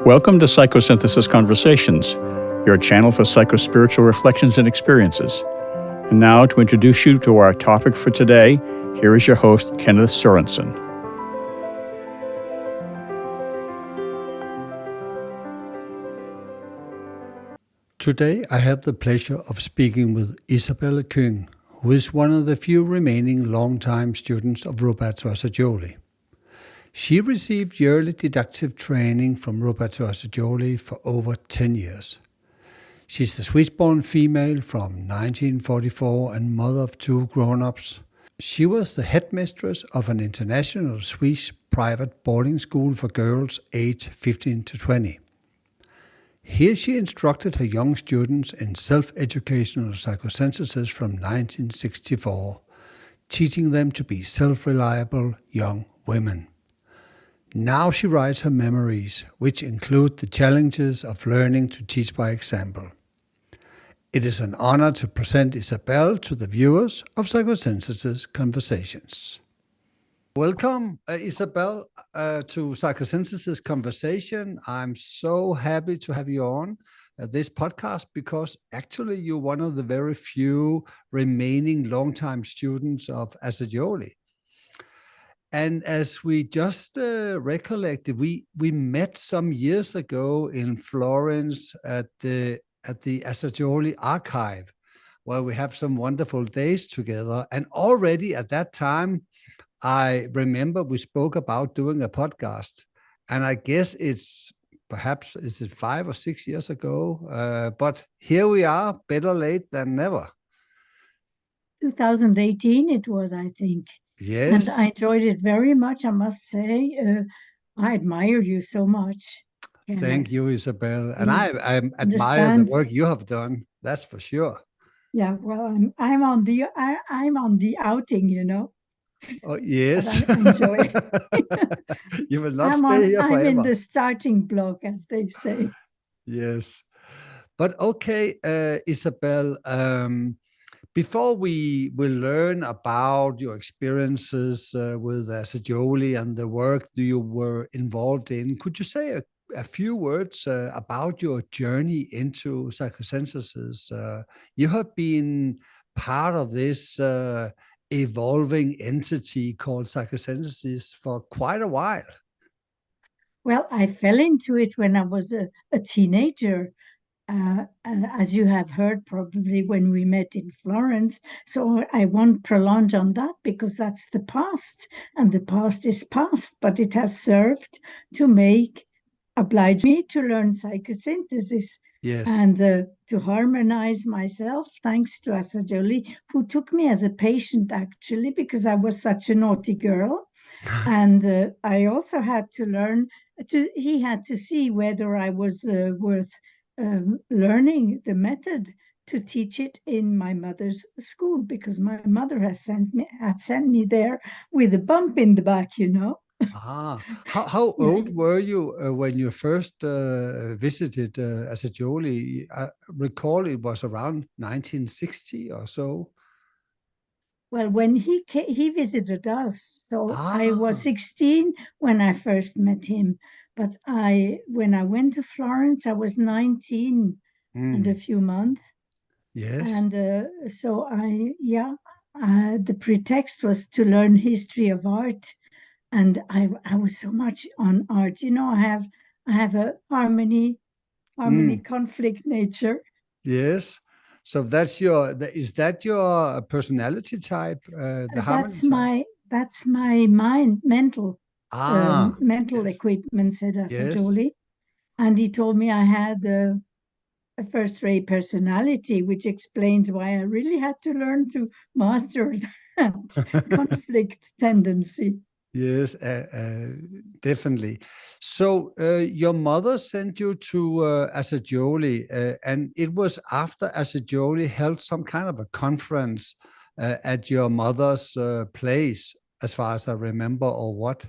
Welcome to Psychosynthesis Conversations, your channel for psychospiritual reflections and experiences. And now, to introduce you to our topic for today, here is your host, Kenneth Sorensen. Today, I have the pleasure of speaking with Isabelle Küng, who is one of the few remaining long-time students of Roberto Assagioli. She received yearly deductive training from Roberto Assagioli for over 10 years. She's a Swiss-born female from 1944 and mother of two grown-ups. She was the headmistress of an international Swiss private boarding school for girls aged 15 to 20. Here she instructed her young students in self-educational psychosynthesis from 1964, teaching them to be self-reliable young women. Now she writes her memoirs, which include the challenges of learning to teach by example. It is an honor to present Isabelle to the viewers of Psychosynthesis Conversations. Welcome, Isabelle, to Psychosynthesis Conversation. I'm so happy to have you on this podcast because actually you're one of the very few remaining longtime students of Assagioli. And as we just recollected, we met some years ago in Florence at the Assagioli archive, where we have some wonderful days together. And already at that time, I remember we spoke about doing a podcast. And I guess is it 5 or 6 years ago? But here we are, better late than never. 2018 it was, I think. Yes. And I enjoyed it very much, I must say. I admire you so much. Thank you, Isabelle. And I admire the work you have done. That's for sure. Yeah, well, I'm on the outing, you know. Oh, yes. But I enjoy it. You will not stay here forever. I'm in the starting block, as they say. Yes. But okay, Isabelle, before we will learn about your experiences with Assagioli and the work that you were involved in, could you say a few words about your journey into psychosynthesis? You have been part of this evolving entity called psychosynthesis for quite a while. Well, I fell into it when I was a teenager. As you have heard probably when we met in Florence. So I won't prolong on that because that's the past, and the past is past, but it has served to oblige me to learn psychosynthesis. Yes. And to harmonize myself, thanks to Assagioli, who took me as a patient actually, because I was such a naughty girl. And I also had to learn, he had to see whether I was worth learning the method to teach it in my mother's school, because my mother had sent me there with a bump in the back, you know. How old were you when you first visited Assagioli? I recall it was around 1960 or so. Well, when he visited us, so I was 16 when I first met him. But when I went to Florence, I was 19 and a few months. Yes. And so the pretext was to learn history of art. And I was so much on art. You know, I have a harmony conflict nature. Yes. So is that your personality type? That's my mental equipment, said Assagioli. Yes. And he told me I had a first-rate personality, which explains why I really had to learn to master that conflict tendency. Yes, definitely. So your mother sent you to Assagioli, and it was after Assagioli held some kind of a conference at your mother's place, as far as I remember, or what?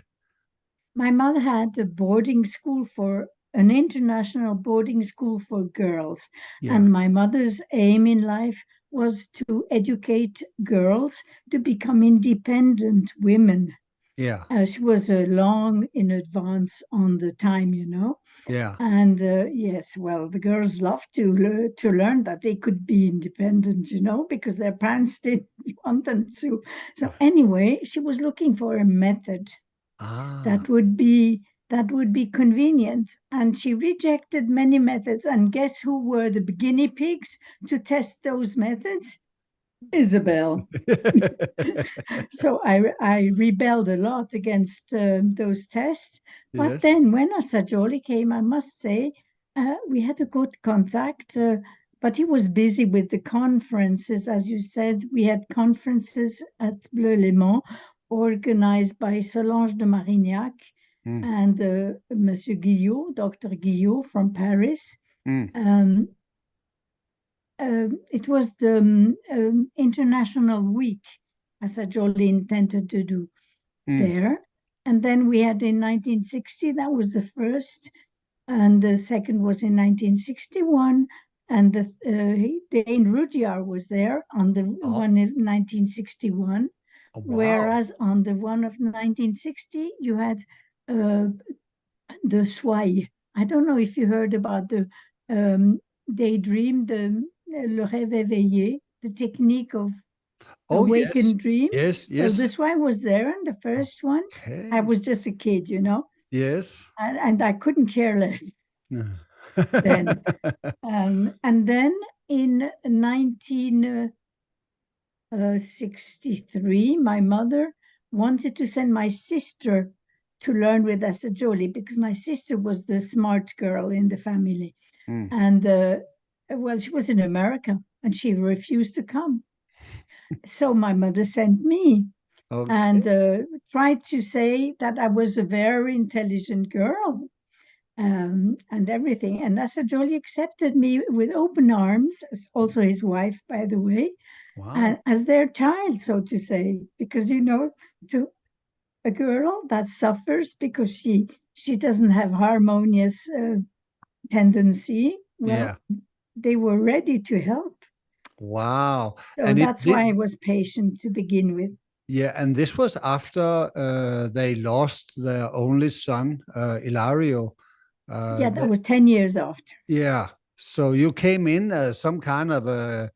My mother had an international boarding school for girls. Yeah. And my mother's aim in life was to educate girls to become independent women. Yeah. She was long in advance on the time, you know. Yeah. And yes, well, the girls loved to learn that they could be independent, because their parents didn't want them to. So anyway, she was looking for a method Ah. that would be convenient, and she rejected many methods. And guess who were the guinea pigs to test those methods? Isabel. So I rebelled a lot against those tests. But Yes. then when Assagioli came, I must say, we had a good contact, but he was busy with the conferences. As you said, we had conferences at Bleu-Léman organized by Solange de Marignac and Monsieur Guillot, Dr. Guillot from Paris. Mm. It was the International Week Assagioli intended to do there. And then we had in 1960, that was the first, and the second was in 1961. And the Dane Rudyard was there on the one in 1961. Oh, wow. Whereas on the one of 1960, you had the Soye. I don't know if you heard about the daydream, le rêve éveillé, the technique of awakened dreams. Yes, Well, this one was there, and the first one, I was just a kid, Yes. and I couldn't care less then. And then in 1963, my mother wanted to send my sister to learn with Assagioli because my sister was the smart girl in the family. And well, she was in America and she refused to come. So my mother sent me and tried to say that I was a very intelligent girl and everything. And Assagioli accepted me with open arms, also his wife, by the way, as their child, so to say, because, to a girl that suffers because she doesn't have harmonious tendency, they were ready to help. Wow. So and that's why I was patient to begin with. Yeah, and this was after they lost their only son, Ilario. That was 10 years after. Yeah. So you came in as some kind of a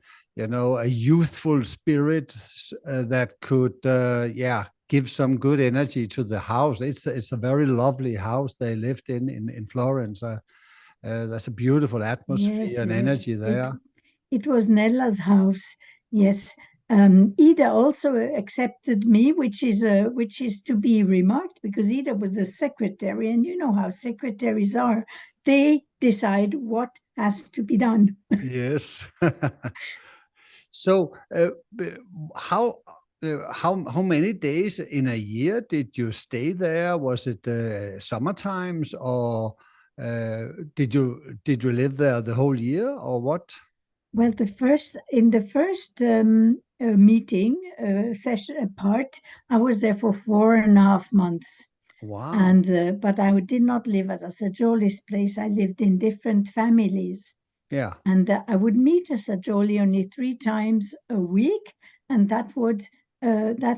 youthful spirit that could, give some good energy to the house. It's a very lovely house they lived in Florence. There's a beautiful atmosphere and energy there. It was Nella's house, yes. Ida also accepted me, which is to be remarked because Ida was the secretary, and you know how secretaries are. They decide what has to be done. Yes. So how many days in a year did you stay there? Was it summer times, or did you live there the whole year, or what? Well, in the first meeting session part, I was there for 4.5 months. Wow! And but I did not live at Assagioli's place. I lived in different families. Yeah. And I would meet Assagioli only 3 times a week, and that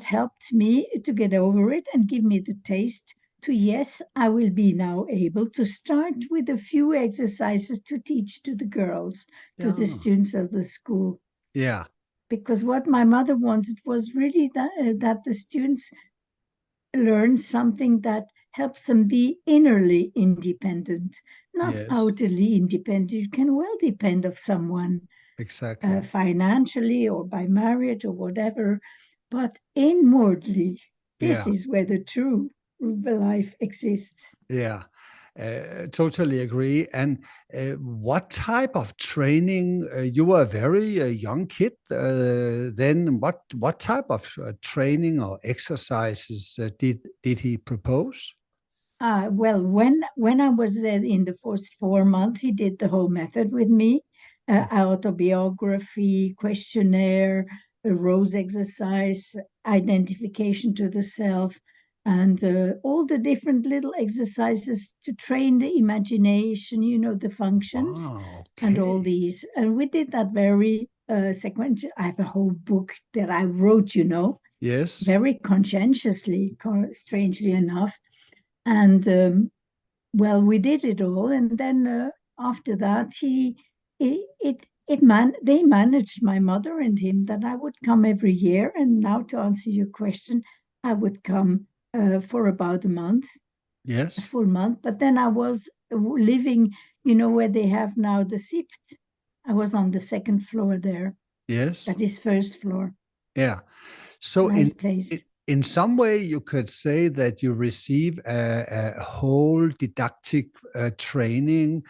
helped me to get over it and give me the taste to, yes, I will be now able to start with a few exercises to teach to the girls, to the students of the school. Yeah. Because what my mother wanted was really that the students learn something that helps them be innerly independent, not outwardly independent. You can well depend on someone. Exactly. Financially or by marriage or whatever, but inwardly, this is where the true life exists. Yeah, totally agree. And what type of training? You were a very young kid then. What type of training or exercises did he propose? Well, when I was in the first 4 months, he did the whole method with me. Autobiography, questionnaire, a rose exercise, identification to the self, and all the different little exercises to train the imagination, the functions, and all these. And we did that very sequential. I have a whole book that I wrote, Yes. Very conscientiously, strangely enough. And well, we did it all, and then after that, they managed, my mother and him, that I would come every year. And now, to answer your question, I would come for about a month, a Yes. full month. But then I was living, where they have now the SIPT. I was on the second floor there. Yes. That is first floor. Yeah. So Nice place. in some way, you could say that you receive a whole didactic training,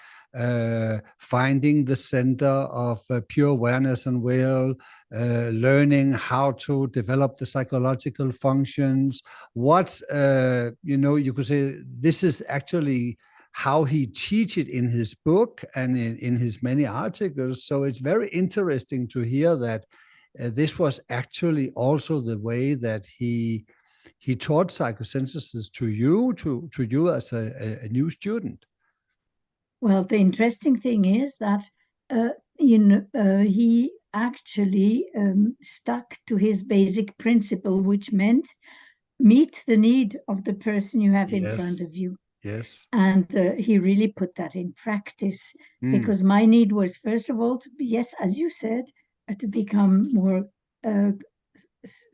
finding the center of pure awareness and will, learning how to develop the psychological functions. What's, you could say this is actually how he teaches it in his book and in his many articles. So it's very interesting to hear that this was actually also the way that he taught psychosynthesis to you as a new student. Well, the interesting thing is that he actually stuck to his basic principle, which meant meet the need of the person you have in front of you. Yes. And he really put that in practice, because my need was, first of all, to be, yes, as you said, to become more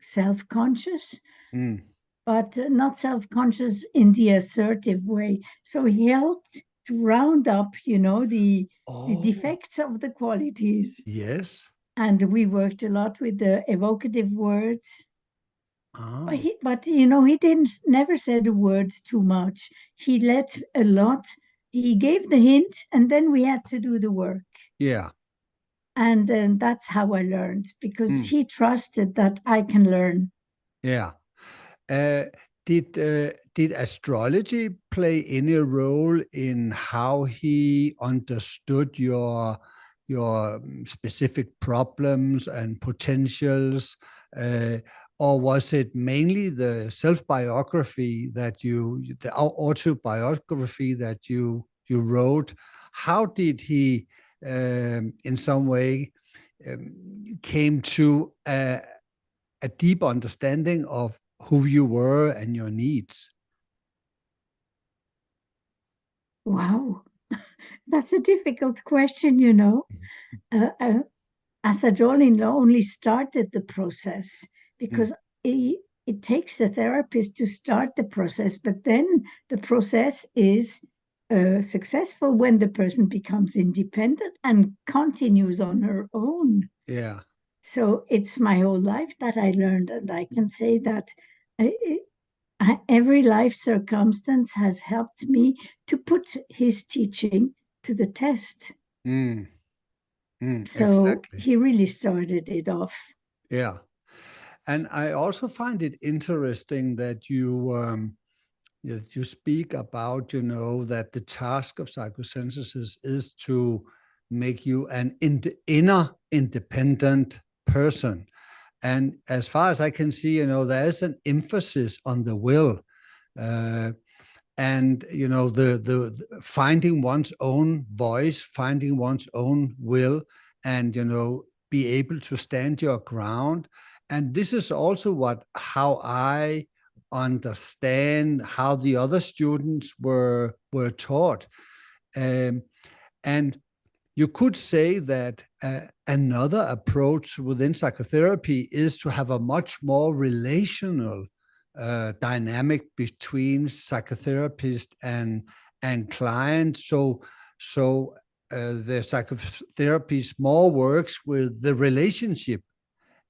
self-conscious, but not self-conscious in the assertive way. So he helped to round up, the defects of the qualities. Yes. And we worked a lot with the evocative words. Oh. But he never said a word too much. He let a lot. He gave the hint, and then we had to do the work. Yeah. And then that's how I learned, because he trusted that I can learn. Yeah. Did astrology play any role in how he understood your specific problems and potentials, or was it mainly the self-biography the autobiography that you wrote? How did he, in some way, came to a deep understanding of who you were and your needs? Wow, that's a difficult question, Assagioli only started the process because it takes a therapist to start the process, but then the process is successful when the person becomes independent and continues on her own. Yeah. So it's my whole life that I learned, and I can say that every life circumstance has helped me to put his teaching to the test. So exactly. he really started it off. Yeah. And I also find it interesting that you speak about, that the task of psychosynthesis is to make you an inner independent person. And as far as I can see, there is an emphasis on the will. And the finding one's own voice, finding one's own will, and be able to stand your ground. And this is also how I understand how the other students were taught. And you could say that another approach within psychotherapy is to have a much more relational dynamic between psychotherapist and client. So the psychotherapist more works with the relationship,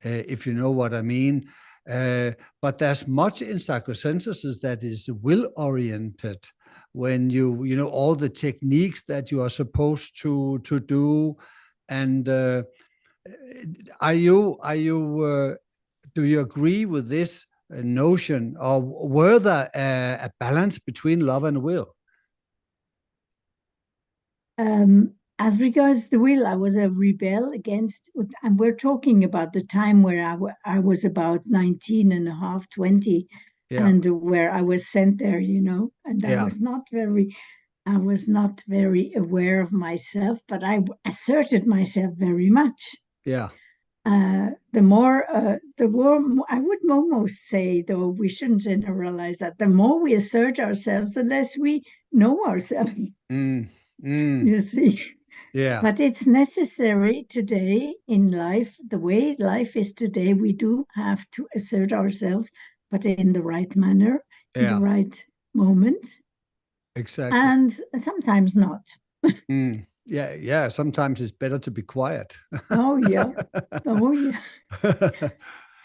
if you know what I mean. But there's much in psychosynthesis that is will-oriented, when you all the techniques that you are supposed to do. And do you agree with this notion, or were there a balance between love and will? As regards the will, I was a rebel against, and we're talking about the time where I was about 19 and a half, 20, and where I was sent there, and I was not very aware of myself, but I asserted myself very much. Yeah. The more, I would almost say, though we shouldn't generalize that, the more we assert ourselves, the less we know ourselves, Mm. Mm. you see. Yeah. But it's necessary today in life, the way life is today, we do have to assert ourselves, but in the right manner, in the Yeah. right moment, Exactly. and sometimes not. Mm. Yeah. Yeah. Sometimes it's better to be quiet. Oh, yeah. Oh, yeah.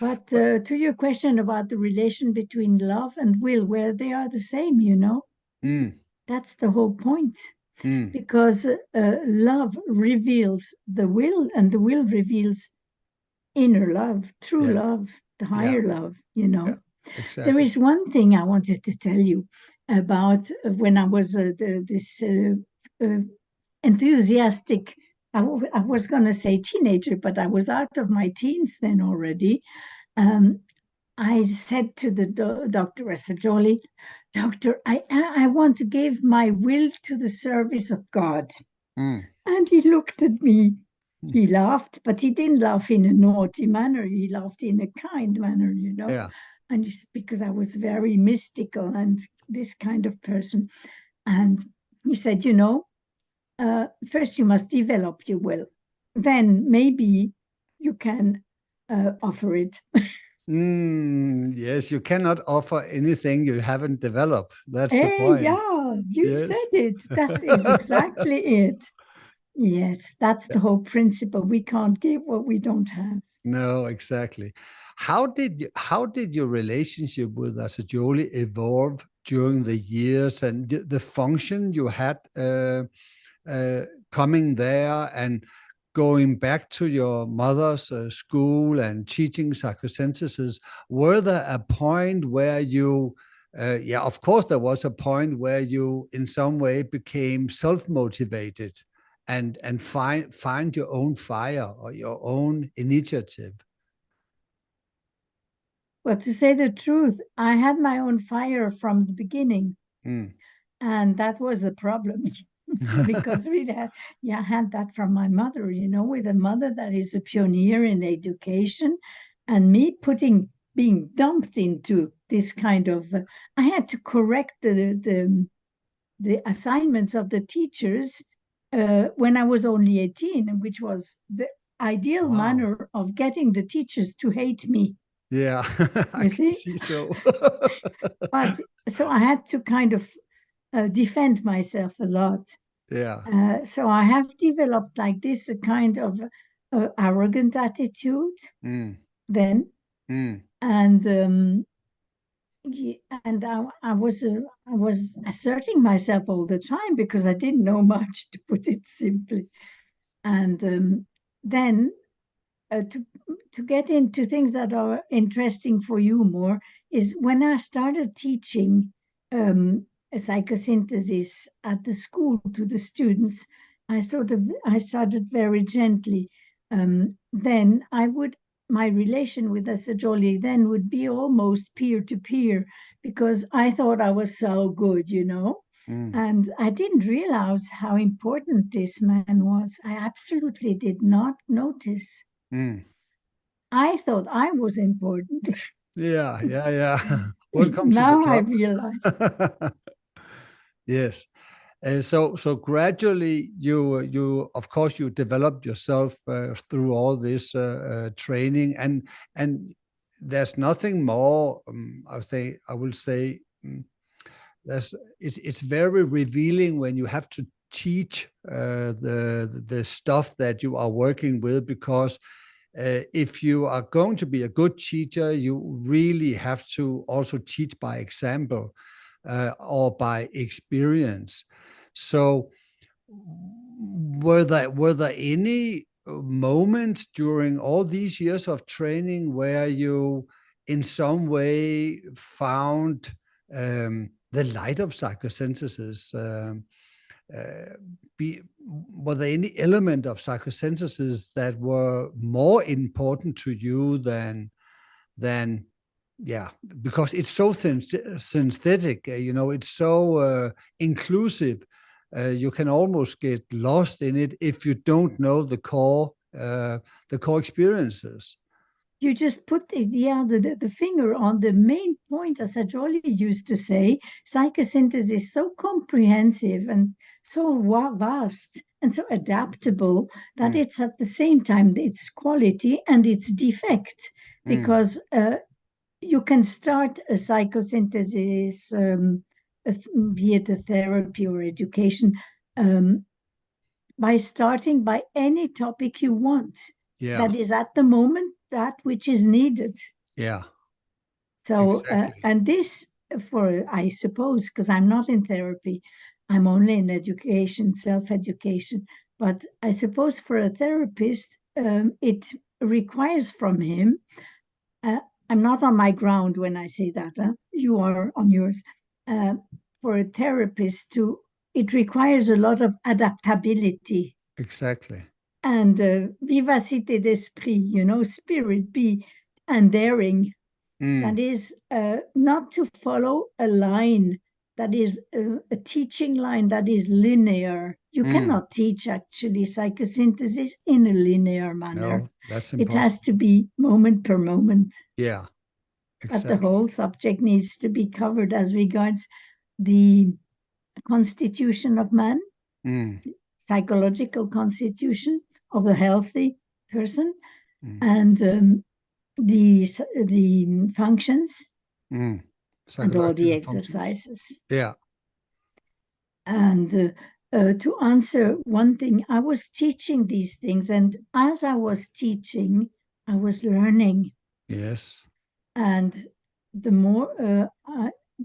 But But to your question about the relation between love and will, where they are the same, you know, mm, that's the whole point. mm, Because love reveals the will, and the will reveals inner love, true yeah. love, the Yeah. higher love, you Yeah. know. There Exactly. is one thing I wanted to tell you about when I was this enthusiastic, I was going to say teenager, but I was out of my teens then already. Um, I said to the Dr. Assagioli, Doctor, I want to give my will to the service of God. Mm, And he looked at me. mm, He laughed, but he didn't laugh in a naughty manner. He laughed in a kind manner, you know. yeah. And it's because I was very mystical and this kind of person. And he said, you know, first you must develop your will. Then maybe you can offer it. Yes, you cannot offer anything you haven't developed. That's the Hey, point. yeah, you Yes. said it. That is exactly it. Yes, that's Yeah. the whole principle. We can't give what we don't have. No, exactly. How did your relationship with Assagioli evolve during the years and the function you had coming there and going back to your mother's school and teaching psychosynthesis? Were there a point where you yeah, of course, there was a point where you in some way became self-motivated and find your own fire or your own initiative. Well, to say the truth, I had my own fire from the beginning, Mm. and that was a problem because really, yeah, I had that from my mother, you know, with a mother that is a pioneer in education, and me being dumped into this kind of, I had to correct the assignments of the teachers when I was only 18, which was the ideal Wow. manner of getting the teachers to hate me, Yeah, I you can see. see so. But so I had to kind of defend myself a lot. Yeah. So I have developed like this a kind of arrogant attitude Mm, then, mm, and and I was asserting myself all the time because I didn't know much, to put it simply. And then to get into things that are interesting for you more is when I started teaching a psychosynthesis at the school to the students. I started very gently. Then I would my relation with Assagioli then would be almost peer to peer because I thought I was so good, you know. mm, And I didn't realize how important this man was. I absolutely did not notice. mm. I thought I was important. Yeah, yeah, yeah. Welcome to the Now I club. realize. Yes. So gradually you of course you developed yourself through all this training and there's nothing more I will say there's it's very revealing when you have to teach the stuff that you are working with because if you are going to be a good teacher, you really have to also teach by example or by experience. So, were there any moments during all these years of training where you, in some way, found the light of psychosynthesis? Were there any element of psychosynthesis that were more important to you than yeah, because it's so synthetic, it's so inclusive. You can almost get lost in it if you don't know the core experiences. you just put the finger on the main point, as Ajoli used to say. Psychosynthesis is so comprehensive and so vast and so adaptable that it's at the same time its quality and its defect, because you can start a psychosynthesis, be it a therapy or education, by starting by any topic you want. Yeah. That is at the moment that which is needed. Yeah. So, Exactly. and this, I suppose, because I'm not in therapy, I'm only in education, self-education. But I suppose for a therapist, it requires from him, I'm not on my ground when I say that, you are on yours. For a therapist it requires a lot of adaptability. Exactly. And vivacité d'esprit, spirit, and daring. That is not to follow a line that is a teaching line that is linear. You cannot teach actually psychosynthesis in a linear manner. No, that's It has impossible. to be moment per moment. Yeah, But the exactly. whole subject needs to be covered as regards the constitution of man, psychological constitution of a healthy person, and the functions and all the Psychological functions. exercises. Yeah. And to answer one thing, I was teaching these things, and as I was teaching, I was learning. Yes. And the more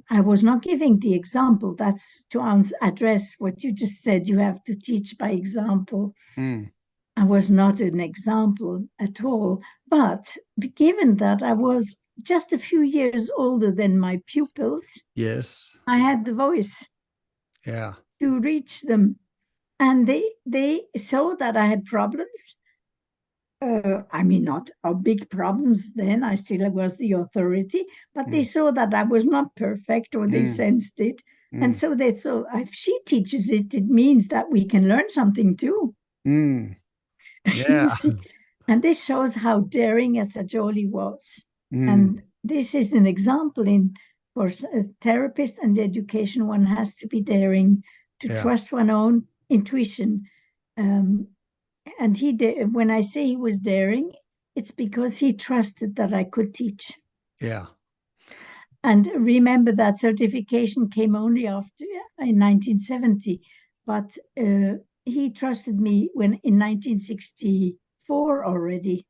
I was not giving the example, that's to address what you just said, you have to teach by example. I was not an example at all, but given that I was just a few years older than my pupils, Yes. I had the voice Yeah. to reach them. And they saw that I had problems. I mean, not big problems then. I still was the authority, but they saw that I was not perfect, or they sensed it. And so they saw, if she teaches it, it means that we can learn something too. Yeah. You see? And this shows how daring Sajoli was. And this is an example for a therapist and education. One has to be daring to trust one's own intuition. And he did. When I say he was daring, it's because he trusted that I could teach. Yeah. And remember that certification came only after in 1970, but he trusted me when in 1964 already.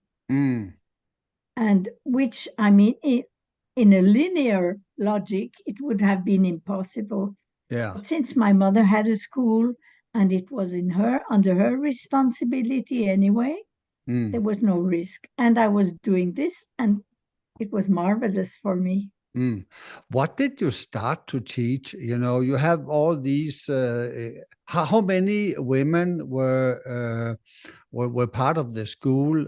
And which, I mean, in a linear logic, it would have been impossible. Yeah. But since my mother had a school and it was under her responsibility anyway, there was no risk. And I was doing this, and it was marvelous for me. What did you start to teach? You have all these. How many women were part of the school?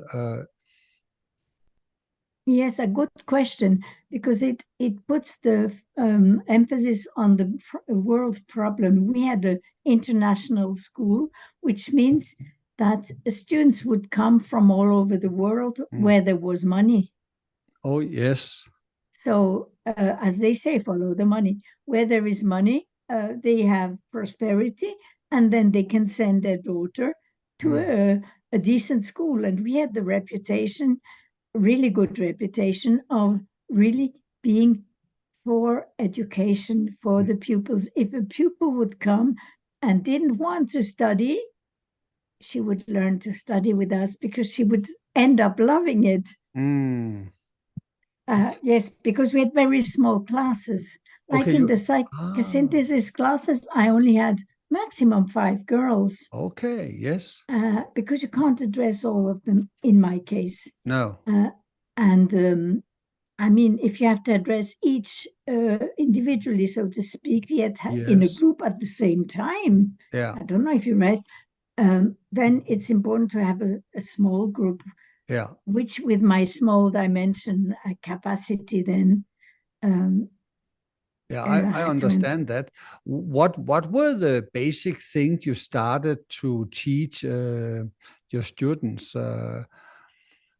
Yes, a good question, because it puts the emphasis on the world problem. We had an international school, which means that students would come from all over the world where there was money. Oh, yes. So, as they say, follow the money. Where there is money, they have prosperity, and then they can send their daughter to a decent school. And we had the reputation, really good reputation, of really being for education for the pupils. If a pupil would come and didn't want to study, she would learn to study with us because she would end up loving it. Yes, because we had very small classes. Like Okay, in the psychosynthesis classes, I only had maximum 5 girls. Okay, yes. Because you can't address all of them in my case. No. And I mean, if you have to address each individually, so to speak, yet in a group at the same time, Yeah. I don't know if you read, then it's important to have a small group. Yeah. Which, with my small dimension capacity, then. Yeah, I understand that. What were the basic things you started to teach your students?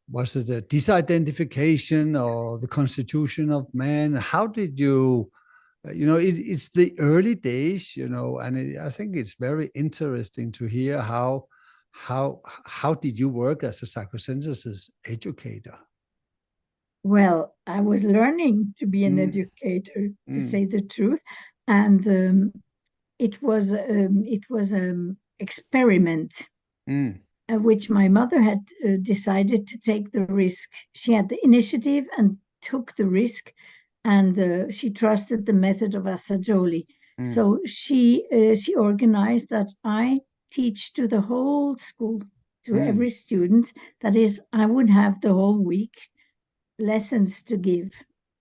was it a disidentification or the constitution of man? How did you, it's the early days, and I think it's very interesting to hear how did you work as a psychosynthesis educator? Well, I was learning to be an Mm. educator, to Mm. say the truth, and it was experiment, Mm. which my mother had decided to take the risk. She had the initiative and took the risk, and she trusted the method of Assagioli. Mm. So she organized that I teach to the whole school, to every student. That is, I would have the whole week lessons to give.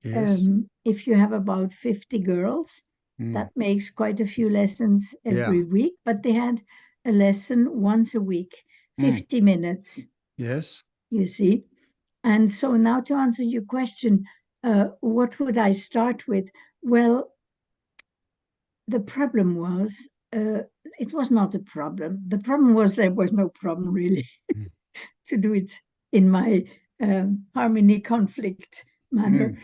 Yes. If you have about 50 girls, that makes quite a few lessons every week, but they had a lesson once a week, 50 minutes, Yes. you see. And so now to answer your question, what would I start with? Well, the problem was, it was not a problem. The problem was there was no problem really to do it in my harmony conflict manner.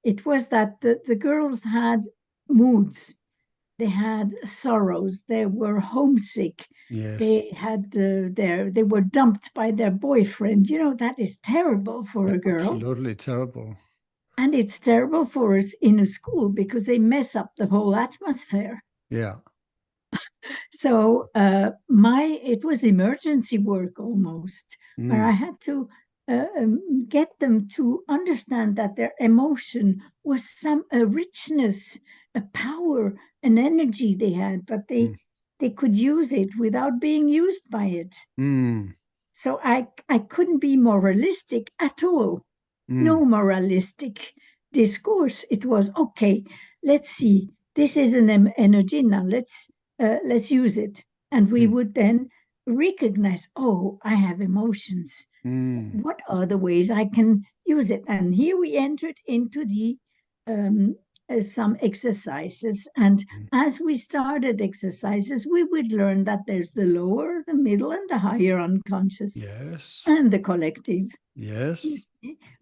It was that the girls had moods, they had sorrows, they were homesick, Yes. they had they were dumped by their boyfriend. That is terrible for a girl. Absolutely terrible. And it's terrible for us in a school because they mess up the whole atmosphere. Yeah. So it was emergency work almost, where I had to get them to understand that their emotion was a richness, a power, an energy they had, but they could use it without being used by it. So I couldn't be moralistic at all. No moralistic discourse. It was, okay, let's see, this is an energy now, let's use it. And we would then recognize, oh, I have emotions. What are the ways I can use it? And here we entered into the some exercises. And as we started exercises, we would learn that there's the lower, the middle, and the higher unconscious. Yes. And the collective. Yes.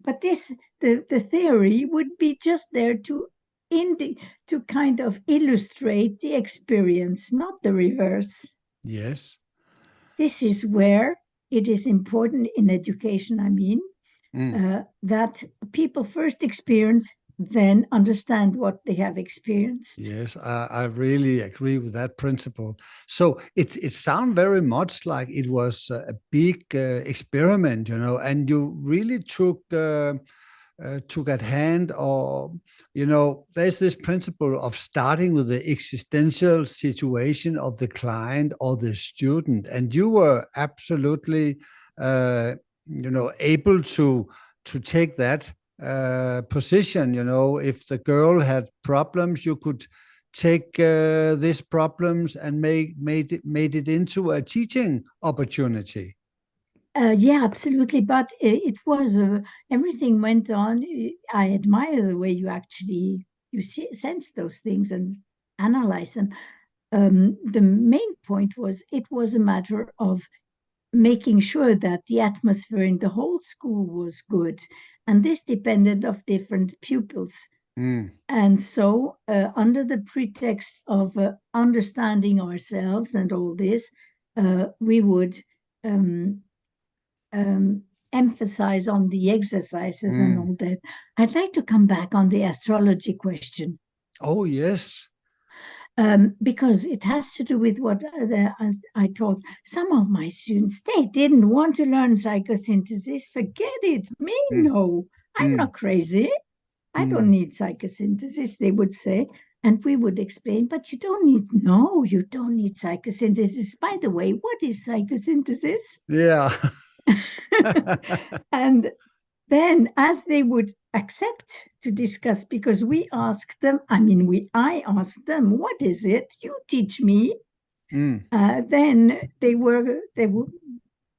But the theory would be just there to kind of illustrate the experience, not the reverse. Yes. This is where it is important in education, that people first experience, then understand what they have experienced. Yes, I really agree with that principle. So it sounds very much like it was a big experiment, and you really took at hand, or there's this principle of starting with the existential situation of the client or the student, and you were absolutely able to take that position. If the girl had problems, you could take these problems and made it into a teaching opportunity. Yeah, absolutely. But it was everything went on. I admire the way you sense those things and analyze them. The main point was it was a matter of making sure that the atmosphere in the whole school was good, and this depended of different pupils. And so, under the pretext of understanding ourselves and all this, we would emphasize on the exercises and all that. I'd like to come back on the astrology question. Oh, yes. Because it has to do with what I taught some of my students. They didn't want to learn psychosynthesis. Forget it. Me, no. I'm not crazy. I don't need psychosynthesis, they would say. And we would explain, but you don't need psychosynthesis. By the way, what is psychosynthesis? Yeah. And then as they would accept to discuss, because we asked them, I asked them, what is it? You teach me. Then they were in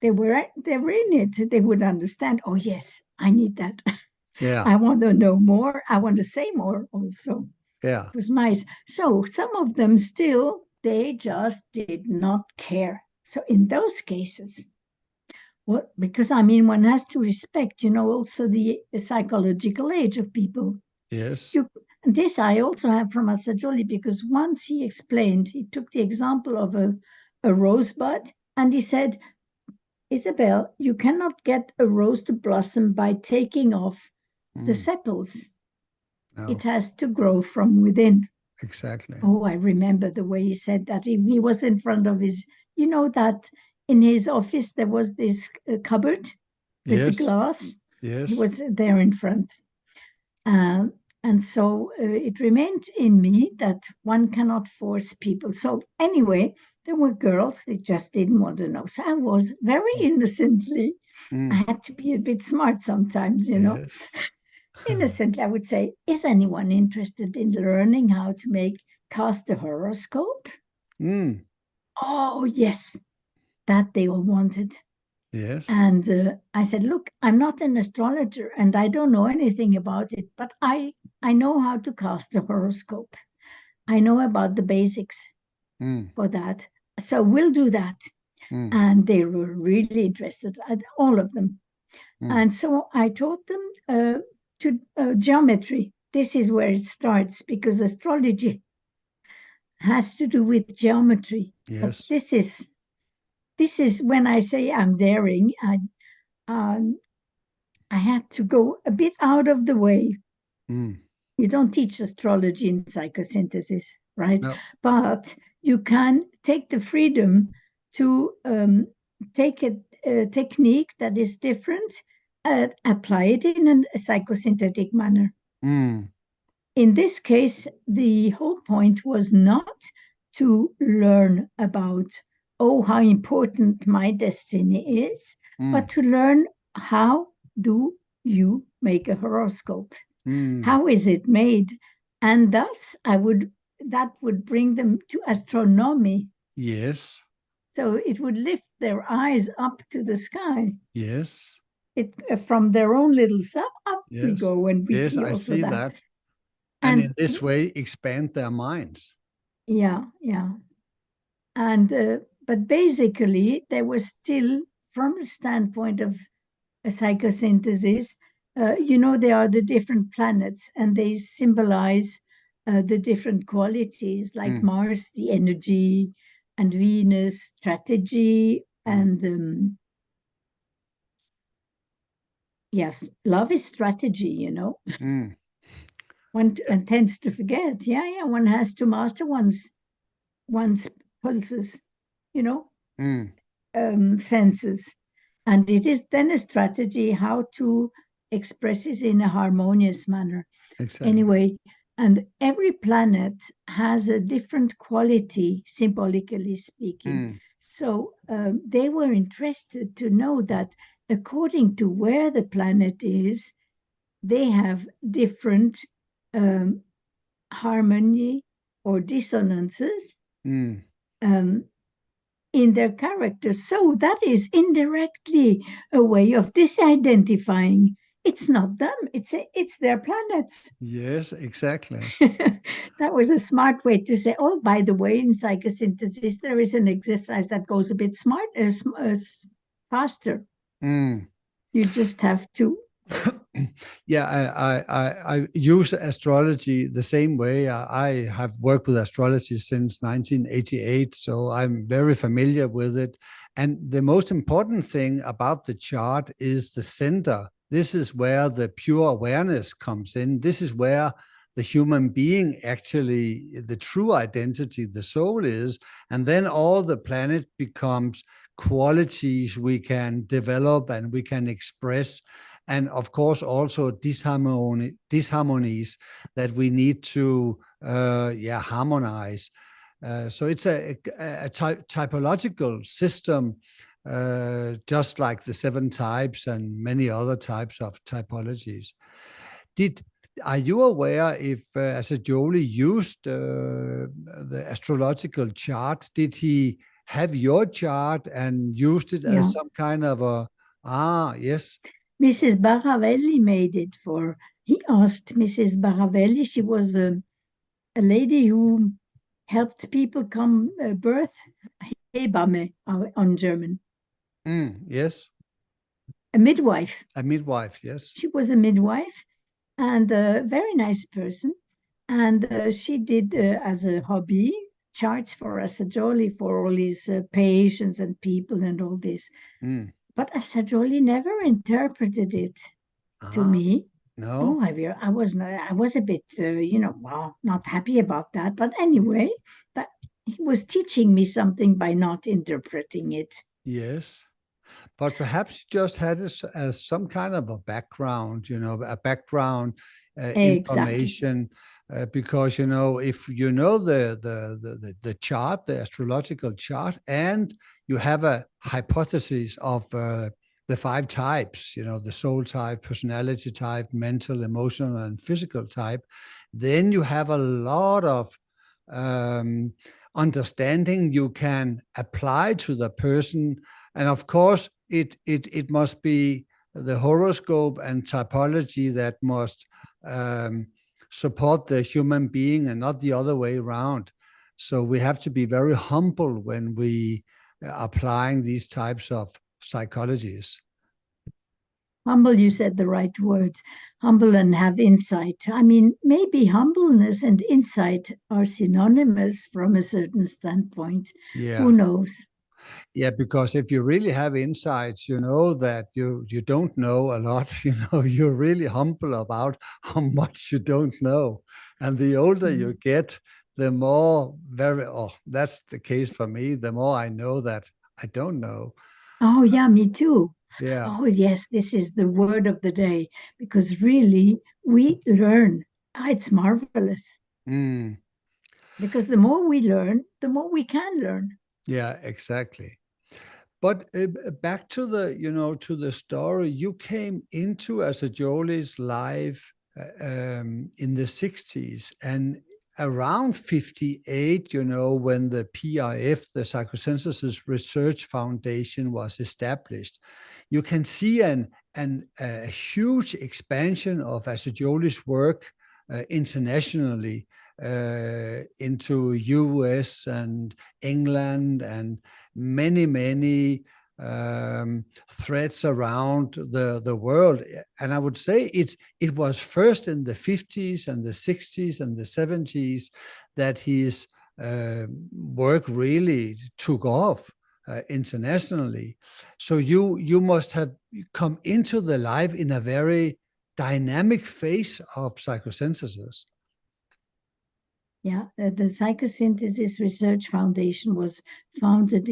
it. They would understand, oh yes, I need that. Yeah. I want to know more. I want to say more also. Yeah. It was nice. So some of them still, they just did not care. So in those cases, What? Because I mean, one has to respect, also the psychological age of people. Yes. And this I also have from Assagioli, because once he explained, he took the example of a rosebud, and he said, Isabel, you cannot get a rose to blossom by taking off the sepals. No, It has to grow from within. exactly. Oh, I remember the way he said that. He was in front of his, that in his office there was this cupboard with the Yes. glass. Yes. He was there in front. And so it remained in me that one cannot force people. So anyway, there were girls that just didn't want to know. So I was very innocently, I had to be a bit smart sometimes, Yes. Innocently, I would say, is anyone interested in learning how to cast a horoscope? Mm. Oh, yes, that they all wanted. Yes. And I said, look, I'm not an astrologer and I don't know anything about it, but I know how to cast a horoscope. I know about the basics for that. So we'll do that. And they were really interested, all of them. And so I taught them to geometry. This is where it starts, because astrology has to do with geometry. Yes. But this is when I say I'm daring. I had to go a bit out of the way. You don't teach astrology in psychosynthesis, right? No. But you can take the freedom to take a technique that is different, apply it in a psychosynthetic manner. In this case, the whole point was not to learn about, how important my destiny is, but to learn how do you make a horoscope? How is it made? And thus that would bring them to astronomy. Yes. So it would lift their eyes up to the sky. Yes. It from their own little self up we Yes. go, and we Yes, see I also see that. that. And in this way, expand their minds. Yeah. And but basically, there was still, from the standpoint of a psychosynthesis, there are the different planets, and they symbolize the different qualities, like Mars, the energy, and Venus, strategy, and yes, love is strategy. One tends to forget. Yeah. One has to master one's pulses, senses. And it is then a strategy how to express it in a harmonious manner. Exactly. Anyway, and every planet has a different quality, symbolically speaking. So they were interested to know that according to where the planet is, they have different harmony or dissonances in their character. So that is indirectly a way of disidentifying. It's not them, it's their planets. Yes, exactly. That was a smart way to say, oh, by the way, in psychosynthesis, there is an exercise that goes a bit faster. You just have to. Yeah, I use astrology the same way. I have worked with astrology since 1988, so I'm very familiar with it. And the most important thing about the chart is the center. This is where the pure awareness comes in. This is where the human being, actually, the true identity, the soul is. And then all the planet becomes qualities we can develop and we can express. And of course, also disharmonies that we need to harmonize. So it's a typological system, just like the 7 types and many other types of typologies. Are you aware if Assagioli used the astrological chart? Did he have your chart and used it as some kind of a... yes. Mrs. Baravelli made it for. He asked Mrs. Baravelli. She was a lady who helped people come birth, Hebamme on German. Yes. a midwife. A midwife, yes. She was a midwife and a very nice person. And she did, as a hobby, charts for Assagioli for all his patients and people and all this. Mm. But Assagioli never interpreted it to me. No. Oh, I was a bit, well, not happy about that. But anyway, that he was teaching me something by not interpreting it. Yes. But perhaps you just had it as some kind of a background, a background information, because if you know the chart, the astrological chart, and you have a hypothesis of the 5 types, the soul type, personality type, mental, emotional, and physical type, then you have a lot of understanding you can apply to the person. And of course, it must be the horoscope and typology that must support the human being and not the other way around. So we have to be very humble when we are applying these types of psychologies. Humble, you said the right words. Humble and have insight. I mean, maybe humbleness and insight are synonymous from a certain standpoint. Yeah. Who knows? Yeah, because if you really have insights, you know that you don't know a lot, you're really humble about how much you don't know. And the older you get, the more that's the case for me, the more I know that I don't know. Oh, yeah, me too. Yeah. Oh, yes, this is the word of the day, because really we learn. It's marvelous. Mm. Because the more we learn, the more we can learn. Yeah, exactly. But back to to the story, you came into Assagioli's life in the 60s, and around 58, when the PRF, the Psychosynthesis Research Foundation, was established, you can see a huge expansion of Assagioli's work internationally, into US and England and many threads around the world. And I would say it was first in the 50s and the 60s and the 70s that his work really took off internationally. So you must have come into the life in a very dynamic phase of psychosynthesis. Yeah, the Psychosynthesis Research Foundation was founded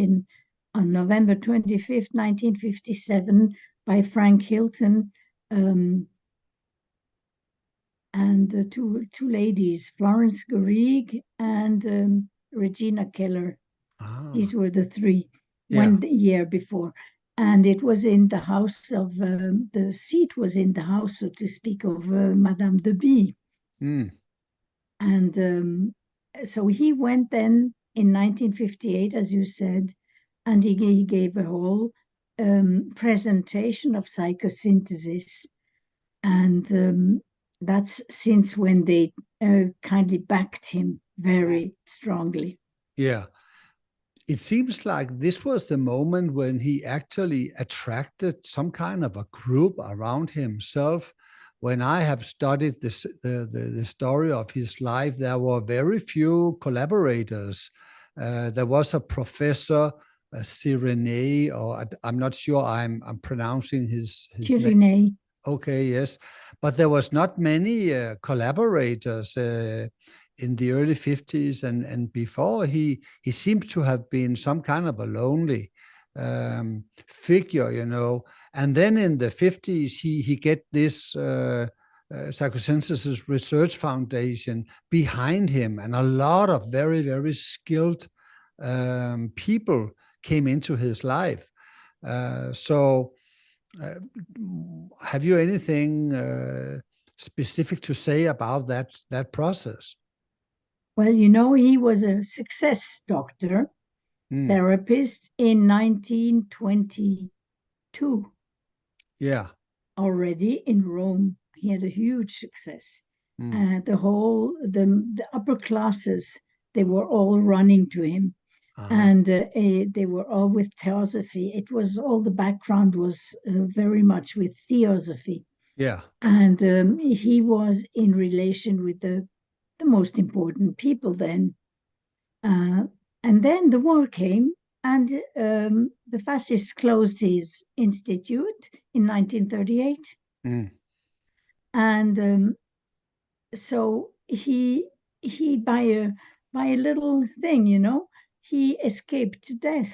on November 25th, 1957, by Frank Hilton and two ladies, Florence Garrigue and Regina Keller. Ah. These were the 3, Yeah. 1 year before. And it was in the house of, the seat was in the house, so to speak, of Madame de Bie. Mm. And so he went then in 1958, as you said, and he gave a whole presentation of psychosynthesis. And that's since when they kindly backed him very strongly. Yeah. It seems like this was the moment when he actually attracted some kind of a group around himself. When I have studied the story of his life, there were very few collaborators. There was a professor, Cyrenae, or I'm not sure I'm pronouncing his name. Okay, yes. But there was not many collaborators in the early 50s and before. He seems to have been some kind of a lonely figure, And then in the 50s, he get this Psychosynthesis Research Foundation behind him, and a lot of very, very skilled people came into his life. So have you anything specific to say about that process? Well, he was a success doctor, therapist in 1922. Yeah. Already in Rome, he had a huge success. The upper classes, they were all running to him. And they were all with theosophy. It was all the background was very much with theosophy. Yeah. And he was in relation with the most important people then. And then the war came, and the fascists closed his institute in 1938. Mm. And so he by a little thing, he escaped death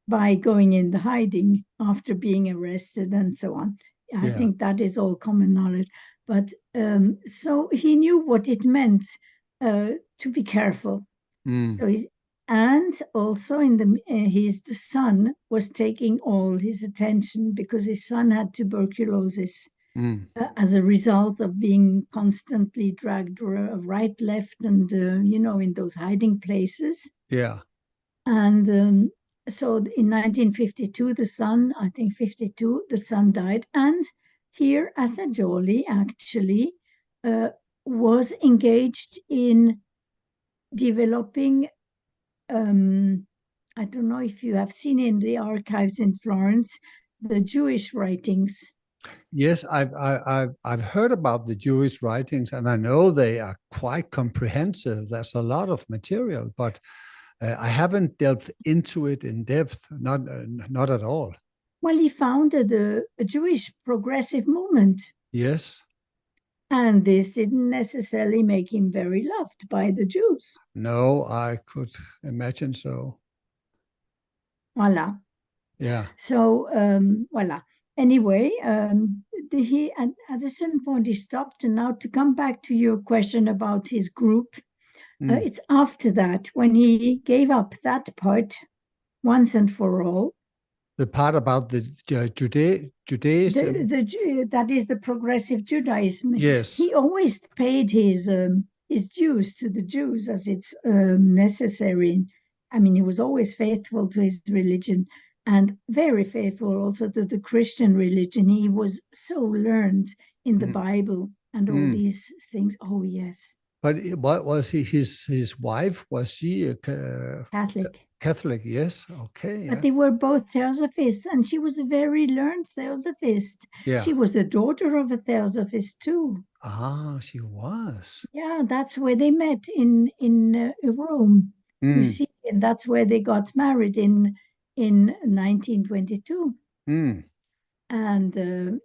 by going into hiding after being arrested and so on. I think that is all common knowledge. But so he knew what it meant to be careful. Mm. So and also his son was taking all his attention because his son had tuberculosis. As a result of being constantly dragged right, left, and in those hiding places. Yeah. And so in 1952, the son, I think 52, the son died. And here, Assagioli actually was engaged in developing, I don't know if you have seen in the archives in Florence, the Jewish writings. Yes, I've heard about the Jewish writings, and I know they are quite comprehensive. There's a lot of material, but I haven't delved into it in depth, not at all. Well, he founded a Jewish progressive movement. Yes. And this didn't necessarily make him very loved by the Jews. No, I could imagine so. Voila. Yeah. So, voila. Anyway, he at a certain point he stopped. And now to come back to your question about his group, it's after that when he gave up that part once and for all. The part about the Judaism? That is the progressive Judaism. Yes. He always paid his dues to the Jews as it's necessary. I mean, he was always faithful to his religion and very faithful also to the Christian religion. He was so learned in the Bible and all these things. Oh, yes. But what was his wife? Was she a Catholic? Catholic, yes. Okay. But they were both theosophists, and she was a very learned theosophist. Yeah. She was the daughter of a theosophist too. Ah, she was. Yeah, that's where they met in Rome. You see, and that's where they got married in 1922. And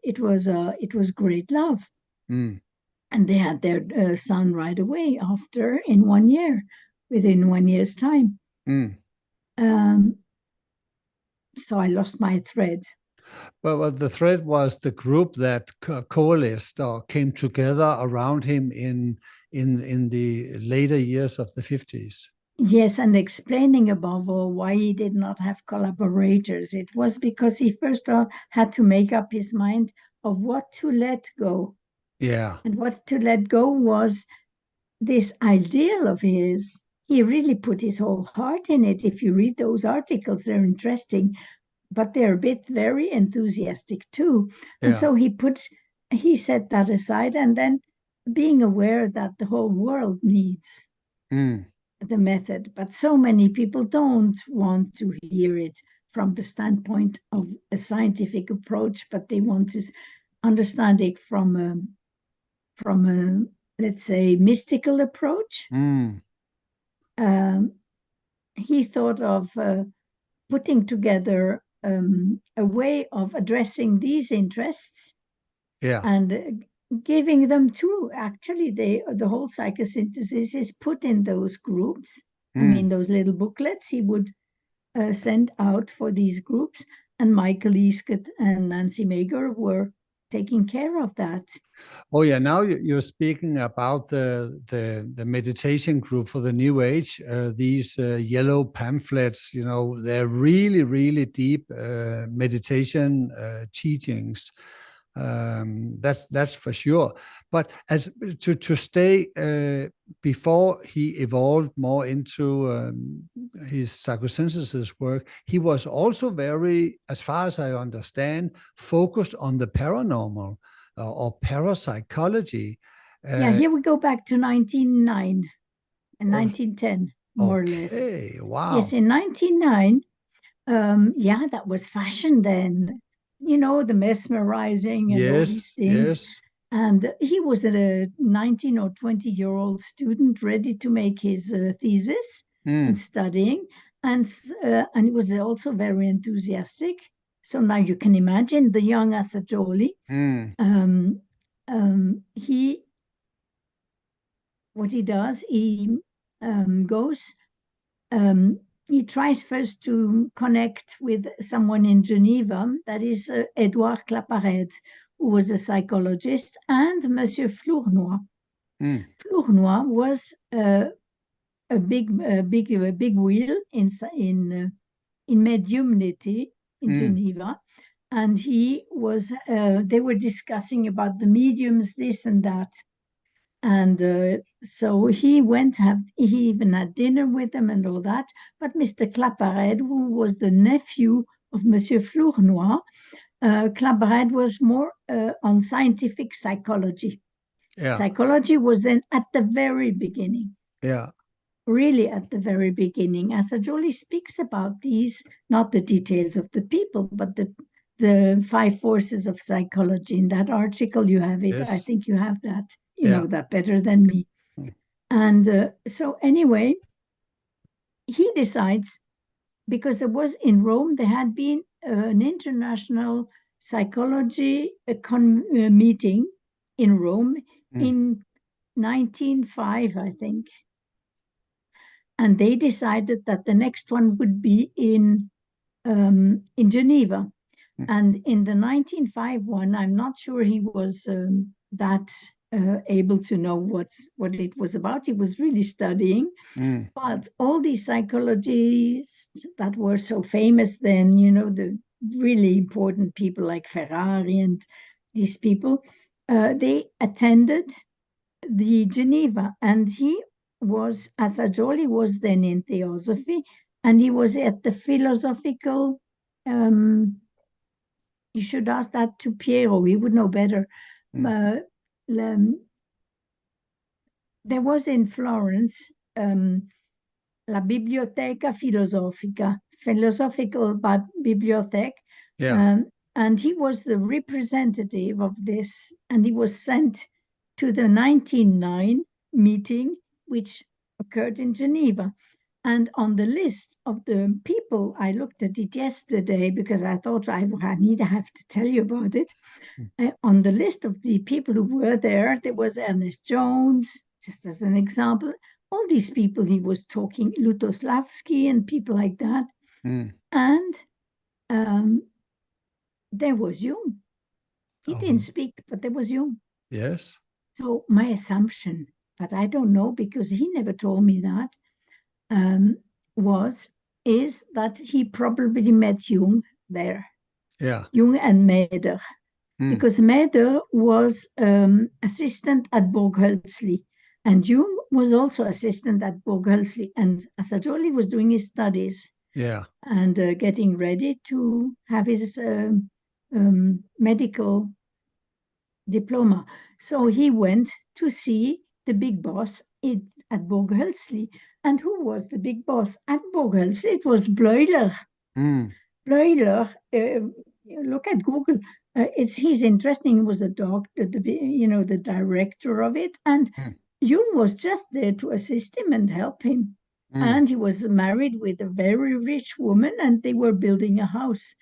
it was great love. And they had their son right away after within 1 year's time. So I lost my thread. Well, the thread was the group that coalesced or came together around him in the later years of the 50s. Yes, and explaining above all why he did not have collaborators. It was because he first had to make up his mind of what to let go. Yeah. And what to let go was this ideal of his. He really put his whole heart in it. If you read those articles, they're interesting, but they're a bit very enthusiastic too. And so he set that aside, and then being aware that the whole world needs the method, but so many people don't want to hear it from the standpoint of a scientific approach, but they want to understand it from a let's say mystical approach. He thought of putting together a way of addressing these interests and giving them to, actually, the whole psychosynthesis is put in those groups. I mean, those little booklets he would send out for these groups, and Michael Eascott and Nancy Mager were taking care of that. Oh yeah, now you're speaking about the meditation group for the New Age. These yellow pamphlets, they're really, really deep meditation teachings. That's for sure. But as to stay before he evolved more into his psychosynthesis work, he was also very, as far as I understand, focused on the paranormal or parapsychology. Here we go back to 1909 and 1910. more or less. Okay, wow. Yes, in 1909, that was fashion then. You know, the mesmerizing and all these Yes, things. yes. And he was a 19 or 20-year-old student ready to make his thesis and studying. And he was also very enthusiastic. So now you can imagine the young Assagioli. What he does, he goes, he tries first to connect with someone in Geneva, that is Edouard Claparède, who was a psychologist, and Monsieur Flournoy. Flournoy was a big wheel in mediumnity in Geneva, and he was. They were discussing about the mediums, this and that, and so he he even had dinner with them and all that. But Mr. Claparède, who was the nephew of Monsieur Flournoy, Claparède was more on scientific psychology. Yeah. Psychology was then at the very beginning. Yeah. Really at the very beginning. Assagioli speaks about these, not the details of the people, but the 5 forces of psychology. In that article, you have it. Yes. I think you have that. You know that better than me. And so anyway, he decides, because there was in Rome, there had been an international psychology meeting in Rome in 1905, I think. And they decided that the next one would be in Geneva. And in the 1905 one, I'm not sure he was that able to know what it was about. He was really studying. But all these psychologists that were so famous then, you know, the really important people like Ferrari and these people, they attended the Geneva, and Assagioli was then in theosophy, and he was at the philosophical, you should ask that to Piero, he would know better. There was in Florence La Biblioteca Filosofica, philosophical bibliothèque, and he was the representative of this, and he was sent to the 1909 meeting, which occurred in Geneva. And on the list of the people, I looked at it yesterday because I thought I have to tell you about it. On the list of the people who were there was Ernest Jones, just as an example. All these people he was talking, Lutoslavsky and people like that. And there was Jung. He didn't speak, but there was Jung. Yes. So my assumption, but I don't know because he never told me that, is that he probably met Jung there. Yeah. Jung and Mäder. Because Mäder was assistant at Burghölzli. And Jung was also assistant at Burghölzli. And Assagioli was doing his studies. Yeah. And getting ready to have his medical diploma. So he went to see the big boss at Burghölzli. And who was the big boss at Burghölzli? It was Bleuler. Bleuler, look at Google. He's interesting. He was a doctor, the director of it. And Jung was just there to assist him and help him. And he was married with a very rich woman, and they were building a house.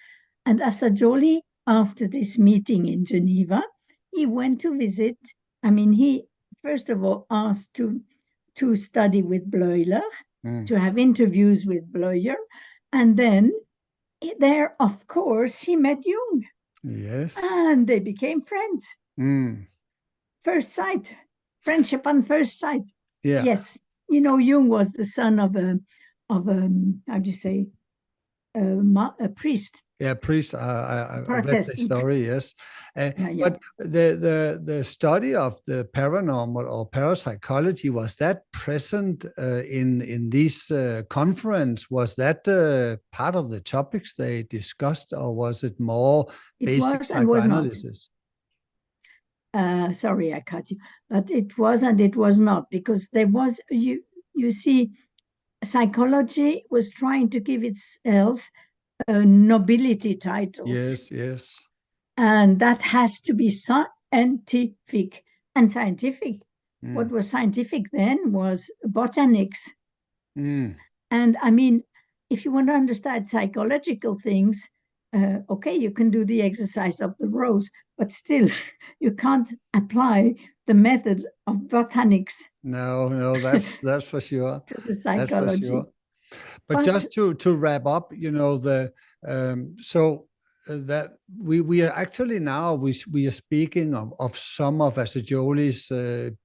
And Assagioli, after this meeting in Geneva, he went to visit. I mean, he first of all asked to study with Bleuler, to have interviews with Bleuler. And then there, of course, he met Jung. Yes. And they became friends. First sight. Friendship on first sight. Yeah. Yes. You know, Jung was the son of a how do you say, a priest. Yeah, priest. I read the story. Yes, but the study of the paranormal or parapsychology, was that present in this conference? Was that part of the topics they discussed, or was it more basic psychoanalysis? Sorry, I cut you, but it was and it was not, because there was you see, psychology was trying to give itself nobility titles. Yes. And that has to be scientific. And scientific, what was scientific then was botanics. And I mean, if you want to understand psychological things, okay, you can do the exercise of the rose, but still, you can't apply the method of botanics. No, that's for sure. To the psychology. That's for sure. But just to wrap up, that we are actually now we are speaking of some of Assagioli's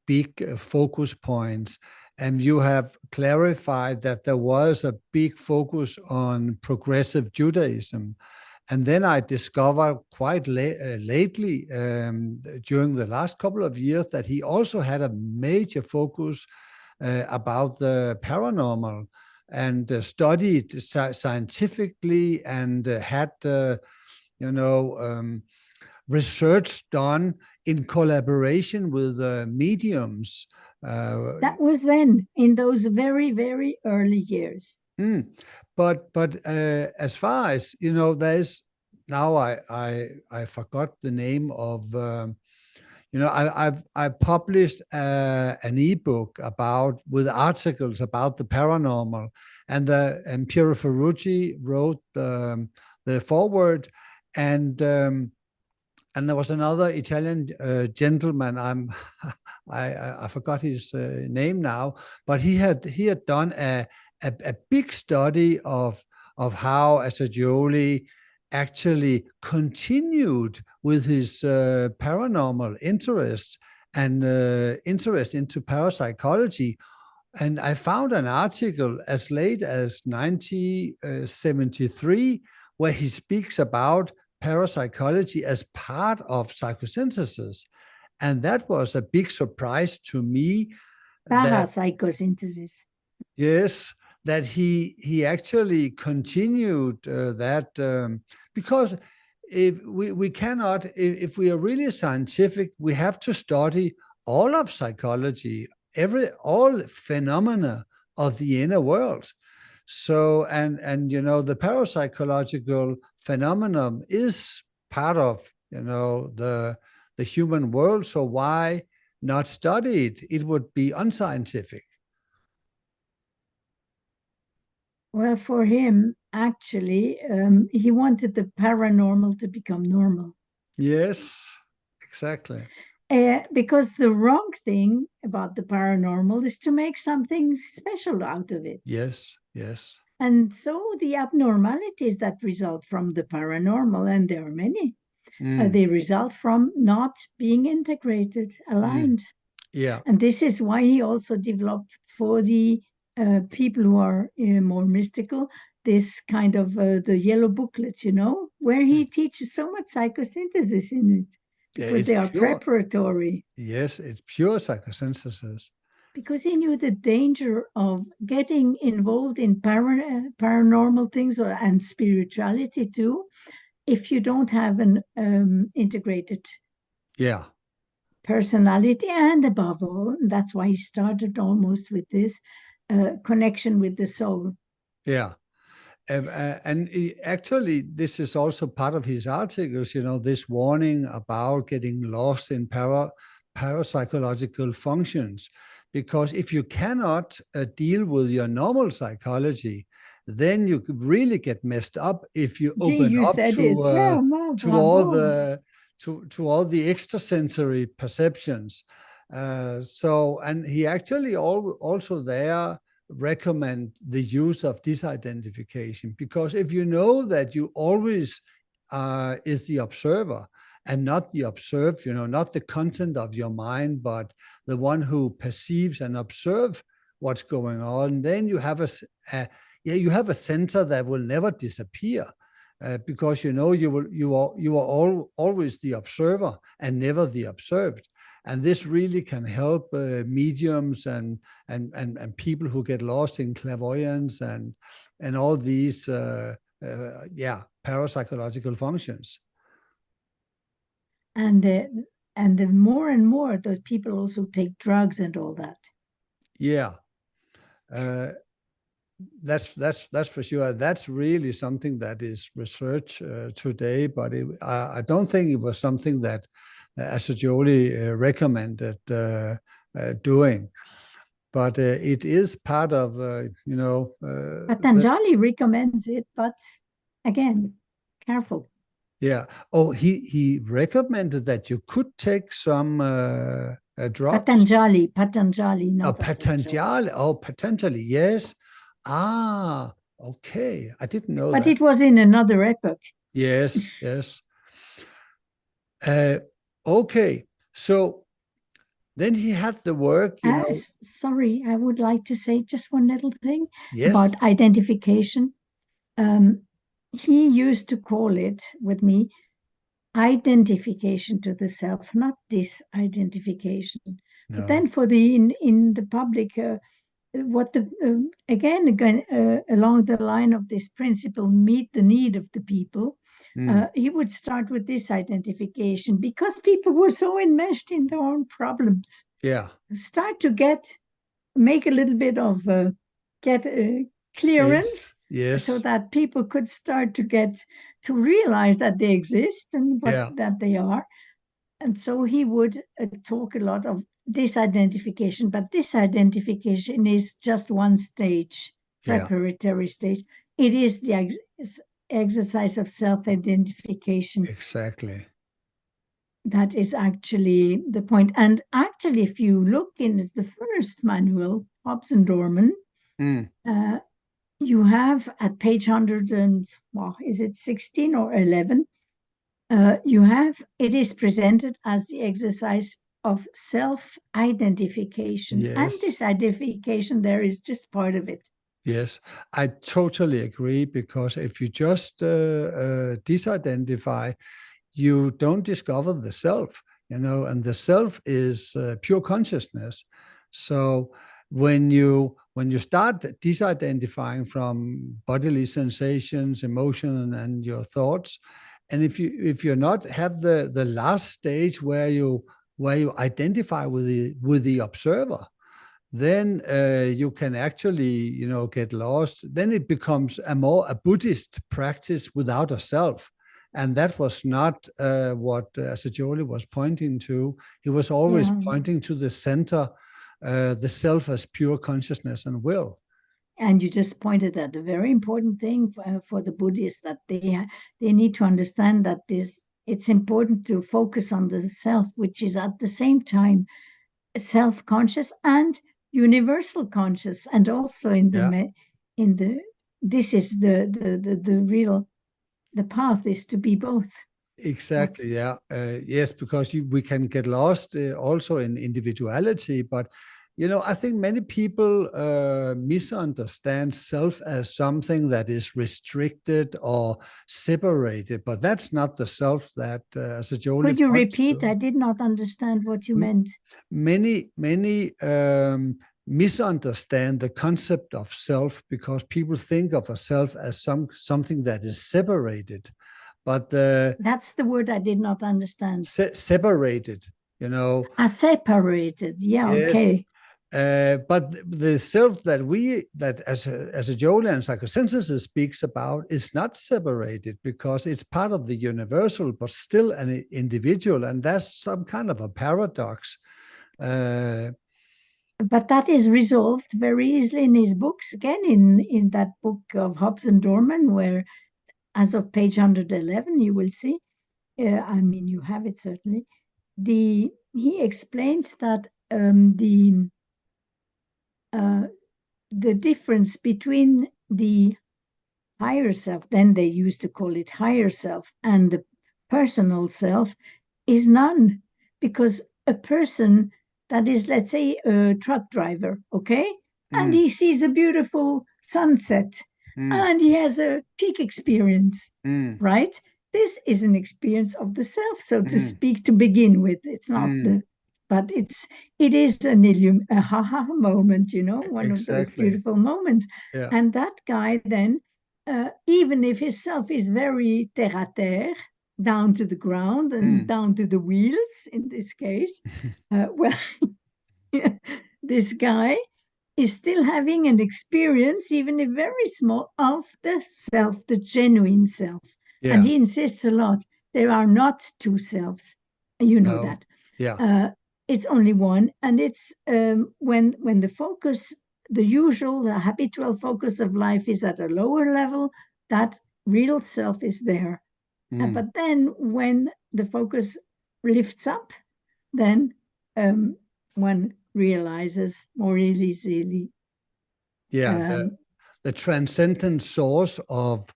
big focus points, and you have clarified that there was a big focus on progressive Judaism. And then I discovered quite lately, during the last couple of years, that he also had a major focus about the paranormal, and studied scientifically, and had research done in collaboration with mediums. That was then, in those very, very early years. But as far as there's now, I forgot the name of. I published an ebook with articles about the paranormal, and Piero Ferrucci wrote the foreword, and there was another Italian gentleman. I forgot his name now, but he had done a big study of how Assagioli actually continued with his paranormal interests and interest into parapsychology. And I found an article as late as 1973 where he speaks about parapsychology as part of psychosynthesis. And that was a big surprise to me. Parapsychosynthesis. Yes, that he actually continued that, because if we cannot, if we are really scientific, we have to study all of psychology, all phenomena of the inner world. So and the parapsychological phenomenon is part of the human world. So why not study it? It would be unscientific. Well, for him, actually, he wanted the paranormal to become normal. Yes, exactly. Because the wrong thing about the paranormal is to make something special out of it. Yes. And so the abnormalities that result from the paranormal, and there are many, they result from not being integrated, aligned. Yeah. And this is why he also developed for the people who are more mystical, this kind of the yellow booklets, where he teaches so much psychosynthesis in it, because they are preparatory. Yes, it's pure psychosynthesis. Because he knew the danger of getting involved in paranormal things and spirituality too, if you don't have an integrated personality, and above all, that's why he started almost with this connection with the soul. Yeah. And actually, this is also part of his articles, this warning about getting lost in parapsychological functions. Because if you cannot deal with your normal psychology, then you really get messed up if you open up to all the extrasensory perceptions. And he actually also there recommend the use of disidentification, because if you know that you always is the observer and not the observed, not the content of your mind, but the one who perceives and observes what's going on, then you have a center that will never disappear, because you are always the observer and never the observed. And this really can help mediums and people who get lost in clairvoyance and all these parapsychological functions. And the more and more those people also take drugs and all that. Yeah. That's for sure. That's really something that is researched today, but I don't think it was something that Assagioli recommended doing. But it is part of, Patanjali recommends it, but again, careful. Yeah. Oh, he recommended that you could take some drugs. Patanjali, Oh, not Patanjali. Oh, Patanjali. Yes. Ah, okay. I didn't know but that. it was in another epoch. Yes, yes. Okay. So then he had the work, Sorry, I would like to say just one little thing Yes. about identification. He used to call it with me identification to the self, not disidentification. No. But then for the in the public, what the again along the line of this principle, meet the need of the people. He would start with this identification because people were so enmeshed in their own problems. Yeah. Start to make a little bit of clearance. Space. Yes. So that people could start to realize that they exist and that they are. And so he would talk a lot of disidentification, but disidentification is just one stage, preparatory stage. It is the exercise of self-identification. Exactly. That is actually the point. And actually, if you look in the first manual, Hobbes and Dorman, you have at page 100 and, is it 16 or 11? It is presented as the exercise of self-identification. Yes. And this identification there is just part of it. Yes, I totally agree, because if you just disidentify, you don't discover the self, and the self is pure consciousness. So when you start disidentifying from bodily sensations, emotion, and your thoughts, and if you're not have the last stage where you identify with the observer, then you can actually get lost. Then it becomes a Buddhist practice without a self. And that was not what Assagioli was pointing to. He was always pointing to the center, the self as pure consciousness and will. And you just pointed at a very important thing for the Buddhists, that they need to understand that it's important to focus on the self, which is at the same time self-conscious and universal conscious, and also this is the path is to be both. Exactly. Yes, because we can get lost also in individuality, but I think many people misunderstand self as something that is restricted or separated, but that's not the self that Assagioli. Could you repeat? I did not understand what you meant. Many misunderstand the concept of self, because people think of a self as something that is separated. But that's the word I did not understand. Separated, Separated, yeah, yes. Okay. But the self that Assagioli and psychosynthesis speaks about is not separated, because it's part of the universal, but still an individual, and that's some kind of a paradox. But that is resolved very easily in his books. Again, in that book of Hobbes and Dorman, where, as of page 111, you will see. You have it certainly. He explains that the difference between the higher self, then they used to call it higher self, and the personal self is none, because a person that is, let's say, a truck driver, okay, and he sees a beautiful sunset, and he has a peak experience, right? This is an experience of the self, so to speak, to begin with. It's not but it is a ha-ha moment, one of those beautiful moments. Yeah. And that guy then, even if his self is very terre-à-terre, down to the ground and down to the wheels, in this case, this guy is still having an experience, even if very small, of the self, the genuine self. Yeah. And he insists a lot, there are not two selves. You know No. that. Yeah. It's only one. And it's when the focus, the usual, the habitual focus of life is at a lower level, that real self is there. But then when the focus lifts up, then one realizes more easily. Yeah, the transcendent source of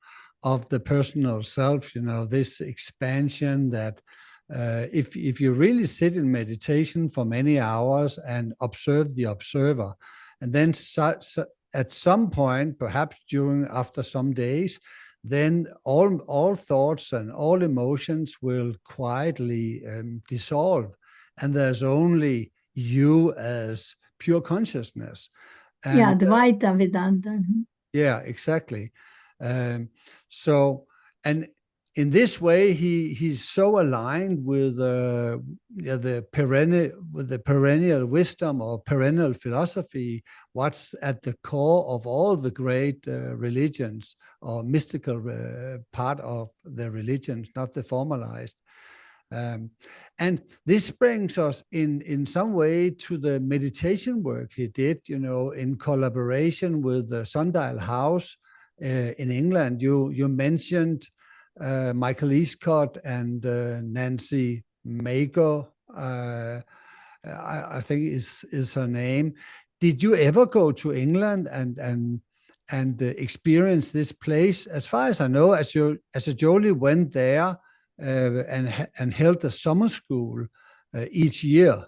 the personal self, you know, this expansion that if you really sit in meditation for many hours and observe the observer, and then at some point, perhaps after some days, then all thoughts and all emotions will quietly dissolve, and there's only you as pure consciousness. And, Advaita Vedanta. yeah, exactly. So, and in this way, he's so aligned with the perennial wisdom or perennial philosophy, what's at the core of all the great religions or mystical part of the religions, not the formalized. And this brings us in some way to the meditation work he did, you know, in collaboration with the Sundial House in England. You mentioned Michael Eastcott and Nancy Mager, I think is her name. Did you ever go to England and experience this place? As far as I know, Assagioli went there and held a summer school each year.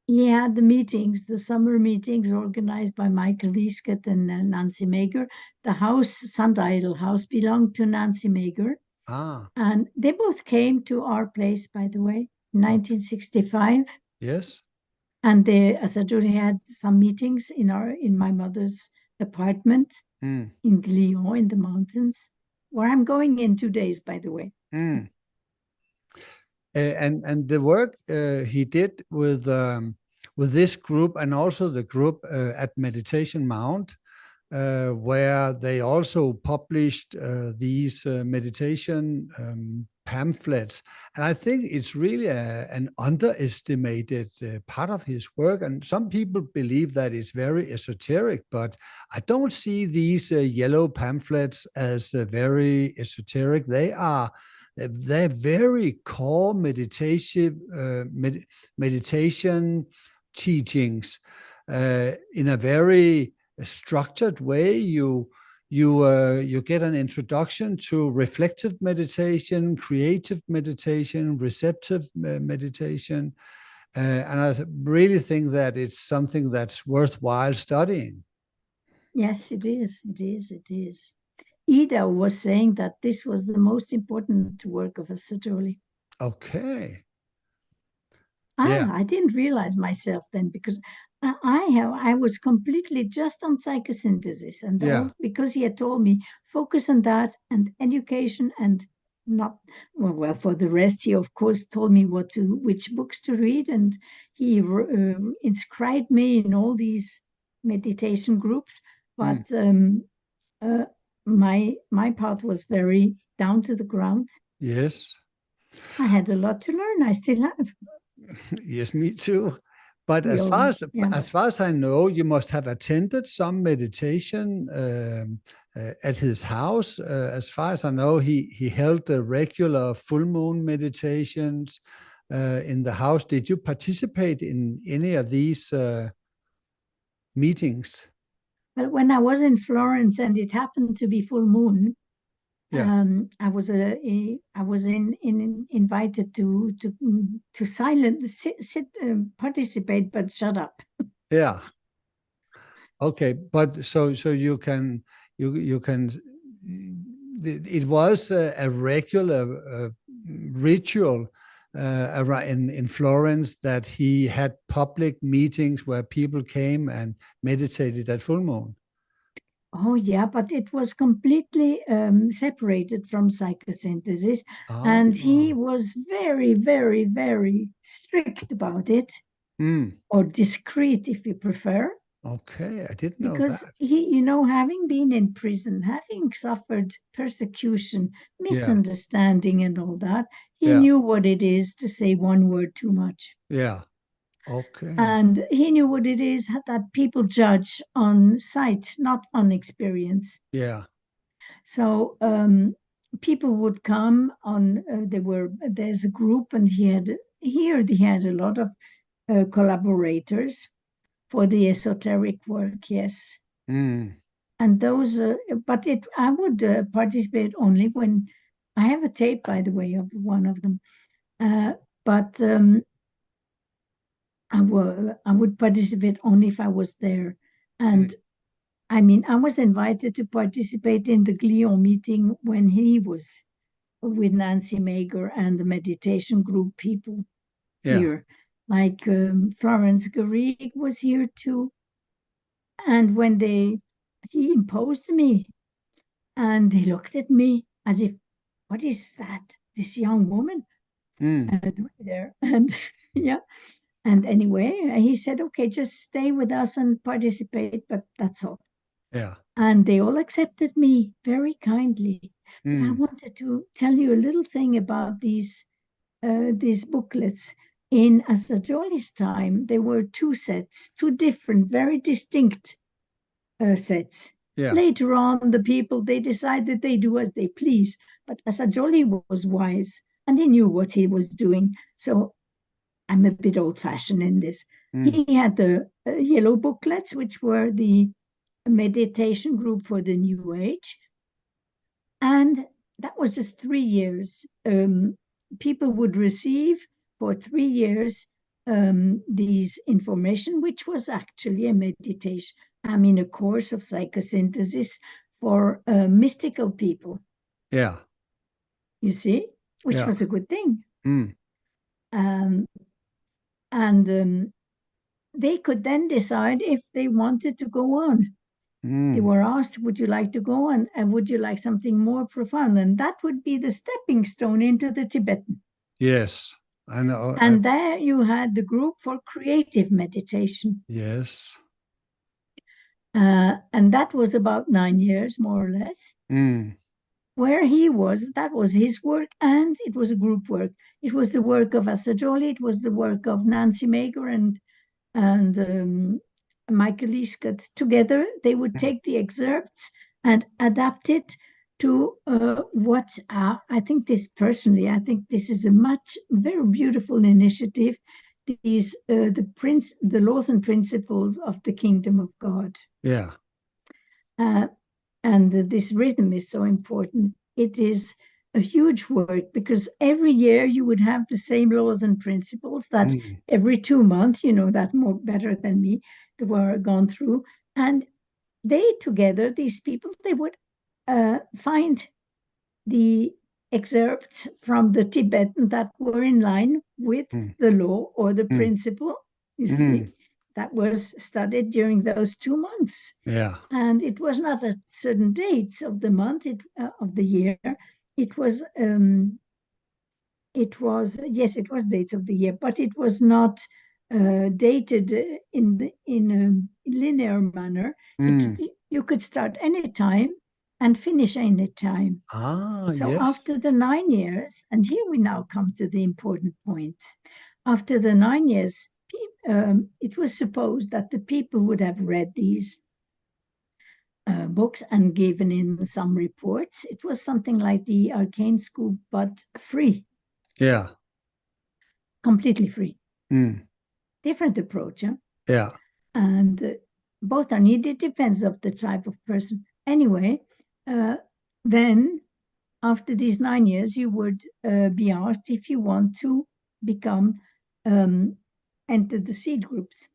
Yeah, the summer meetings organized by Michael Eastcott and Nancy Mager. The house, Sundial House, belonged to Nancy Mager. And they both came to our place, by the way, in 1965. Yes. And Assagioli had some meetings in my mother's apartment in Glion in the mountains, where I'm going in 2 days, by the way. And the work he did with this group and also the group at Meditation Mount, where they also published these meditation pamphlets. And I think it's really an underestimated part of his work. And some people believe that it's very esoteric, but I don't see these yellow pamphlets as very esoteric. They're very core meditation teachings in a very structured way. You get an introduction to reflective meditation, creative meditation, receptive meditation, and I really think that it's something that's worthwhile studying. Yes, it is. Ida was saying that this was the most important work of Assagioli. Okay. I didn't realize myself then, because I was completely just on psychosynthesis, and because he had told me focus on that and education, and not well for the rest. He of course told me which books to read, and he inscribed me in all these meditation groups. But my path was very down to the ground. Yes. I had a lot to learn. I still have. Yes, me too. But as far as I know, you must have attended some meditation at his house. As far as I know, he held the regular full moon meditations in the house. Did you participate in any of these meetings? Well, when I was in Florence and it happened to be full moon, I was invited to sit, participate, but shut up. Yeah. Okay, but so you can. It was a regular ritual in Florence that he had public meetings where people came and meditated at full moon. Oh, yeah, but it was completely separated from psychosynthesis. And he was very, very, very strict about it, or discreet, if you prefer. Okay, I didn't know because that. he, having been in prison, having suffered persecution, Yeah, misunderstanding, and all that, he yeah, knew what it is to say one word too much. yeah. Okay. And he knew what it is that people judge on sight, not on experience. Yeah. So people would come on. There's a group, and he had a lot of collaborators for the esoteric work. Yes, Mm. and those. But I would participate only when I have a tape, by the way, of one of them. But I would participate only if I was there. And I mean, I was invited to participate in the Glion meeting when he was with Nancy Mager and the meditation group people Yeah. here. Like Florence Garrigue was here too. And when he imposed me and they looked at me as if, what is that? This young woman Mm. doing there? And yeah. And anyway, he said, okay, just stay with us and participate, but that's all. Yeah. And they all accepted me very kindly. But I Mm. wanted to tell you a little thing about these booklets. In Assagioli's time, there were two sets, two different, very distinct sets. Yeah. Later on, the people, they decided they do as they please. But Assagioli was wise, and he knew what he was doing. So I'm a bit old-fashioned in this. Mm. He had the yellow booklets, which were the meditation group for the New Age. And that was just 3 years. People would receive for 3 years these information, which was actually a meditation. I mean, a course of psychosynthesis for mystical people. Yeah. You see, which was a good thing. Mm. And they could then decide if they wanted to go on. They were asked, would you like to go on? And would you like something more profound? And that would be the stepping stone into the Tibetan. Yes, I know. And there you had the group for creative meditation. Yes. And that was about 9 years, more or less. Mm. Where he was, that was his work, and it was a group work. It was the work of Assagioli, it was the work of Nancy Mager and Michael Lischert. Together, they would take the excerpts and adapt it to what I think this is a very beautiful initiative. These the laws and principles of the kingdom of God. Yeah. And this rhythm is so important. It is a huge work because every year you would have the same laws and principles that every 2 months, you know that more better than me, they were gone through. And they together, these people, they would find the excerpts from the Tibetan that were in line with the law or the principle, you see, that was studied during those 2 months. Yeah. And it was not at certain dates of the month, of the year. It was dates of the year, but it was not dated in a linear manner. You could start any time and finish any time. So yes. after the 9 years, and here we now come to the important point. After the 9 years, it was supposed that the people would have read these books and given in some reports. It was something like the Arcane School, but free. Yeah. Completely free. Different approach. Huh? Yeah. And both are needed, depends of the type of person. Anyway, then after these 9 years, you would be asked if you want to enter the seed groups.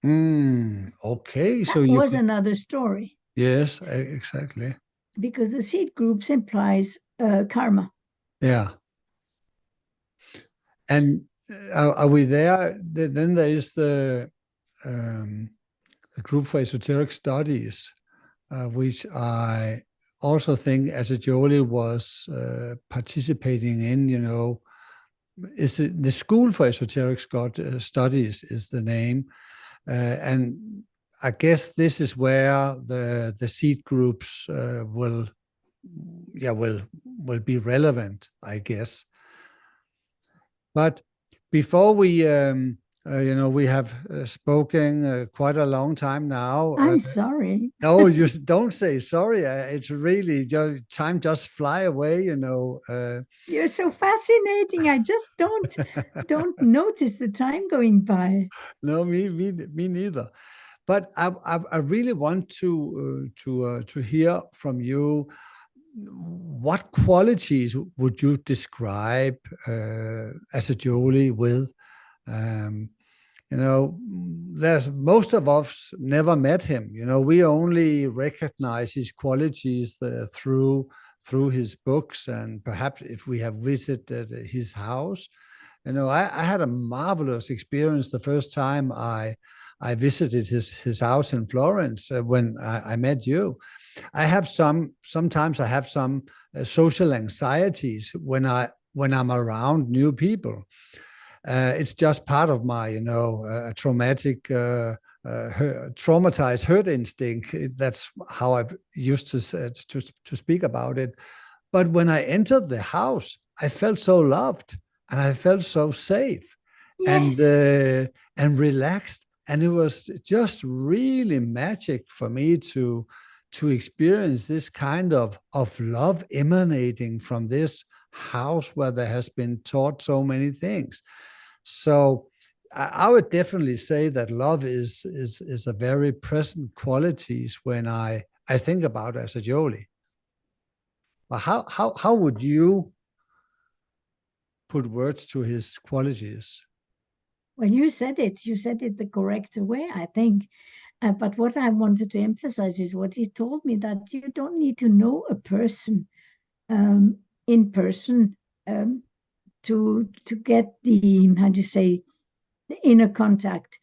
Okay. So that was another story. Yes, exactly. Because the seed groups implies karma. Yeah. And are we there? Then there is the group for esoteric studies, which I also think Assagioli was participating in. You know, is it the School for Esoteric Studies is the name, and I guess this is where the seed groups will be relevant, I guess. But before we we have spoken quite a long time now. I'm sorry. No, you don't say sorry. It's really time just fly away. You're so fascinating. I just don't notice the time going by. No, me neither. But I really want to hear from you. What qualities would you describe Assagioli with? There's most of us never met him. We only recognize his qualities through his books, and perhaps if we have visited his house. I had a marvelous experience the first time I visited his house in Florence when I met you. Sometimes I have some social anxieties when I'm around new people. It's just part of my, traumatized herd instinct. That's how I used to speak about it. But when I entered the house, I felt so loved and I felt so safe. Yes. And relaxed. And it was just really magic for me to experience this kind of love emanating from this house where there has been taught so many things. So I would definitely say that love is a very present qualities when I think about Assagioli. But how would you put words to his qualities? Well, you said it the correct way, I think. But what I wanted to emphasize is what he told me, that you don't need to know a person in person to get the, how do you say, the inner contact.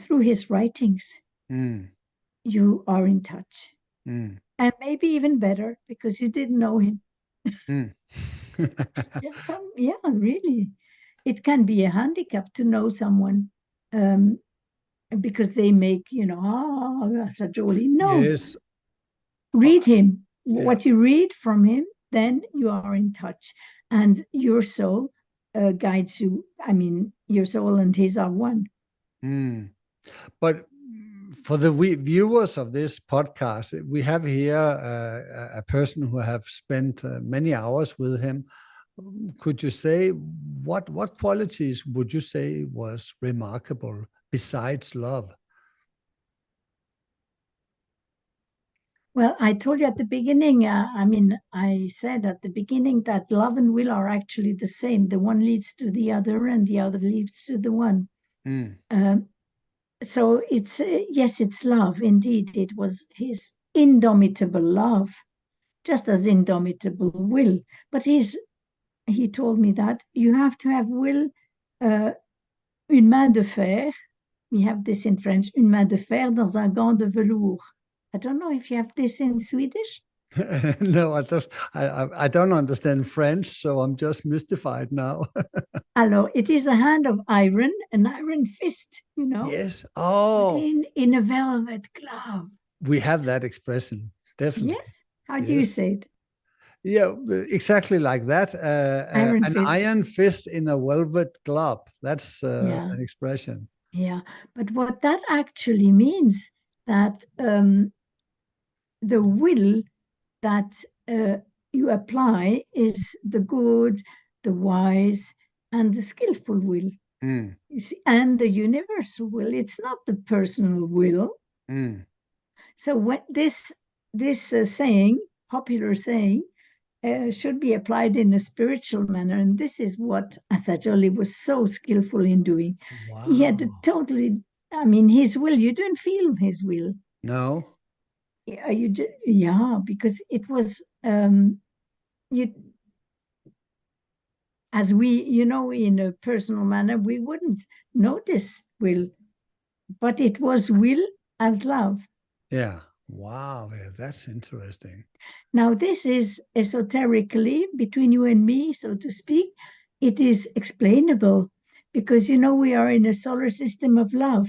Through his writings. You are in touch. And maybe even better because you didn't know him. Yeah, really. It can be a handicap to know someone because they make, Assagioli. No. Yes. Read him. Yeah. What you read from him, then you are in touch. And your soul guides you. I mean, your soul and his are one. But for the viewers of this podcast, we have here a person who have spent many hours with him. Could you say what qualities would you say was remarkable besides love? Well, I told you at the beginning, I said at the beginning that love and will are actually the same. The one leads to the other and the other leads to the one. So it's, yes, it's love. Indeed, it was his indomitable love, just as indomitable will. But he told me that you have to have will, une main de fer. We have this in French, une main de fer dans un gant de velours. I don't know if you have this in Swedish. No, I don't understand French, so I'm just mystified now. Alors, it is a hand of iron, an iron fist, Yes. Oh. In a velvet glove. We have that expression, definitely. Yes. How do you say it? Yeah, exactly like that. Iron fist in a velvet glove. That's an expression. Yeah, but what that actually means, that the will that you apply is the good, the wise, and the skillful will. You see, and the universal will. It's not the personal will. So when this saying, popular saying, should be applied in a spiritual manner, and this is what Assagioli was so skillful in doing. Wow. He had to totally, his will. You don't feel his will. No. Yeah, because it was as we, in a personal manner, we wouldn't notice will, but it was will as love. Yeah. Wow, that's interesting. Now, this is esoterically, between you and me, so to speak, it is explainable because, we are in a solar system of love.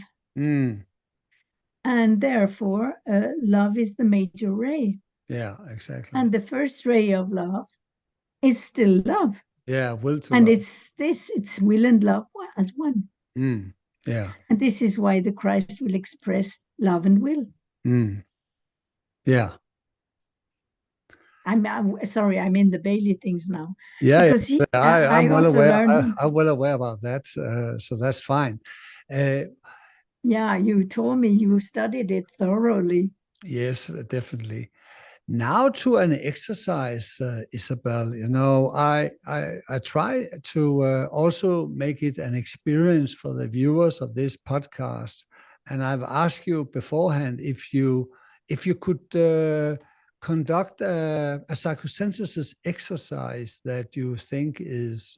And therefore, love is the major ray. Yeah, exactly. And the first ray of love is still love. Yeah, will to And love. it's will and love as one. Yeah. And this is why the Christ will express love and will. Yeah. I'm sorry, I'm in the Bailey things now. Yeah, because yeah. I'm well also aware. learned. I'm well aware about that. So that's fine. Yeah, you told me you studied it thoroughly. Yes, definitely. Now to an exercise, Isabel. You know, I try to also make it an experience for the viewers of this podcast, and I've asked you beforehand if you could conduct a psychosynthesis exercise that you think is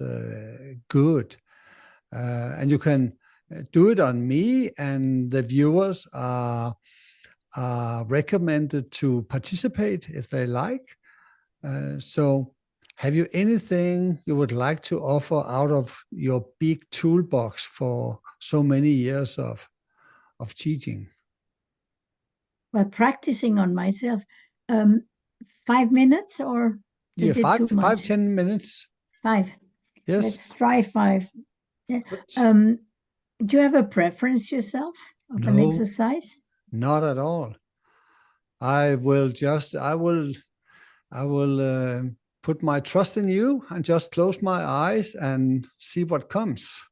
good, and you can do it on me, and the viewers are recommended to participate if they like. So have you anything you would like to offer out of your big toolbox for so many years of teaching? But practicing on myself, 5 minutes, or Yeah, is it too much? 10 minutes. 5. Yes. Let's try 5. Yeah. Do you have a preference yourself of an exercise? Not at all. I will put my trust in you and just close my eyes and see what comes.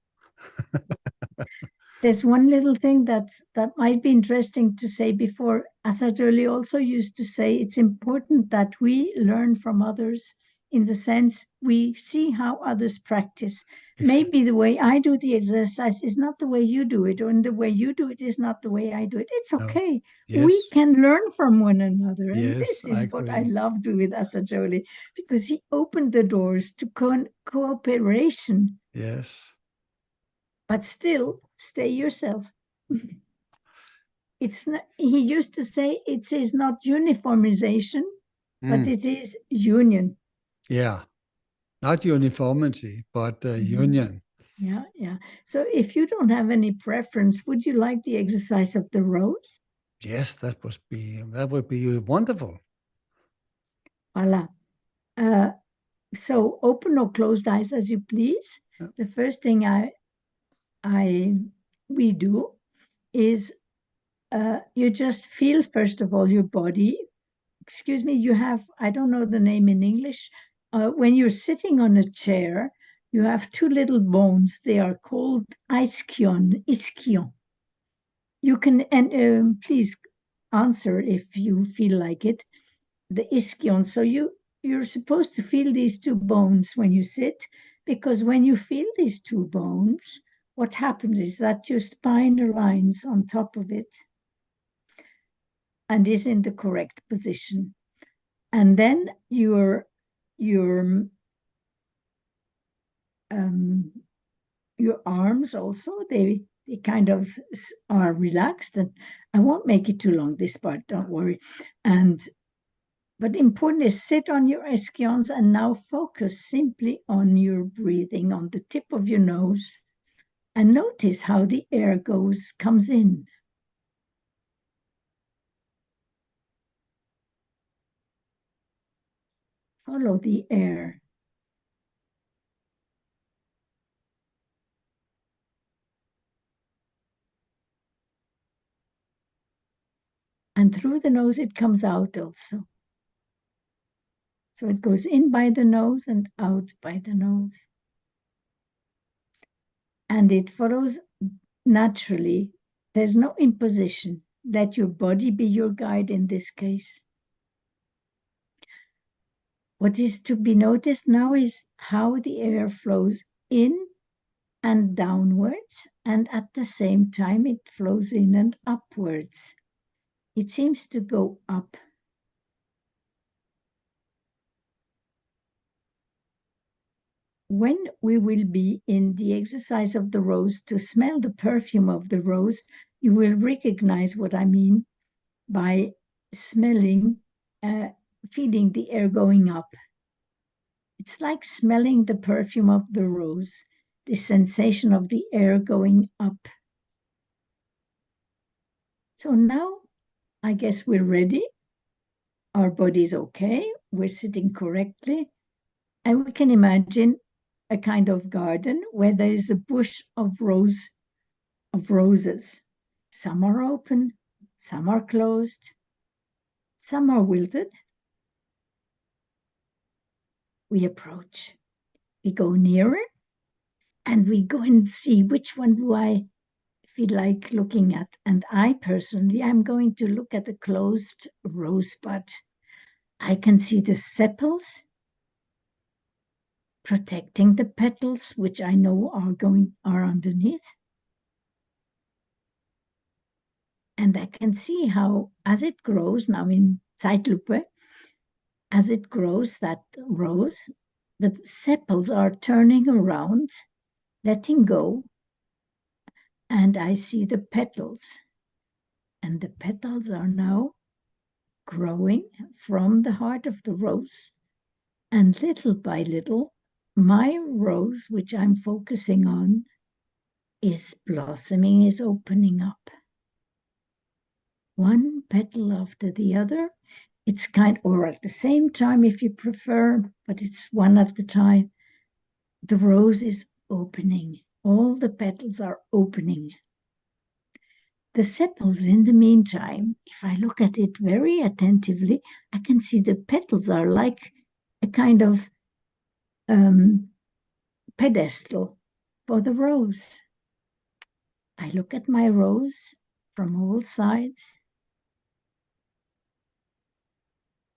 There's one little thing that might be interesting to say before. Assadouli also used to say it's important that we learn from others, in the sense we see how others practice. Maybe the way I do the exercise is not the way you do it, or the way you do it is not the way I do it. It's okay. Yes. We can learn from one another. And Yes, this is I what agree. I loved with Assadouli, because he opened the doors to cooperation. Yes. But still, stay yourself. It's not, he used to say it is not uniformization, but it is union. Yeah, not uniformity, but union. Yeah, yeah. So if you don't have any preference, would you like the exercise of the rose? Yes, that would be wonderful. Voila. So open or closed eyes as you please. Yeah. The first thing we do is you just feel, first of all, your body. Excuse me, you have, I don't know the name in English. When you're sitting on a chair, you have 2 little bones. They are called ischion. You can, and please answer if you feel like it, the ischion. So you're supposed to feel these 2 bones when you sit, because when you feel these 2 bones, what happens is that your spine aligns on top of it and is in the correct position. And then your arms also, they kind of are relaxed. And I won't make it too long, this part, don't worry. But important is sit on your ischions and now focus simply on your breathing, on the tip of your nose, and notice how the air comes in. Follow the air. And through the nose, it comes out also. So it goes in by the nose and out by the nose. And it follows naturally. There's no imposition. Let your body be your guide in this case. What is to be noticed now is how the air flows in and downwards, and at the same time it flows in and upwards. It seems to go up. When we will be in the exercise of the rose, to smell the perfume of the rose, you will recognize what I mean by smelling, feeling the air going up. It's like smelling the perfume of the rose, the sensation of the air going up. So now I guess we're ready. Our body's okay. We're sitting correctly. And we can imagine a kind of garden where there is a bush of roses. Some are open, some are closed, some are wilted. We approach. We go nearer and we go and see which one do I feel like looking at. And I personally, I'm going to look at the closed rosebud. I can see the sepals protecting the petals, which I know are underneath. And I can see how, as it grows now in Zeitlupe, as it grows, that rose, the sepals are turning around, letting go, and I see the petals. And the petals are now growing from the heart of the rose. And little by little, my rose, which I'm focusing on, is blossoming, is opening up. One petal after the other. It's or at the same time, if you prefer, but it's one at a time. The rose is opening. All the petals are opening. The sepals, in the meantime, if I look at it very attentively, I can see the petals are like a kind of pedestal for the rose. I look at my rose from all sides.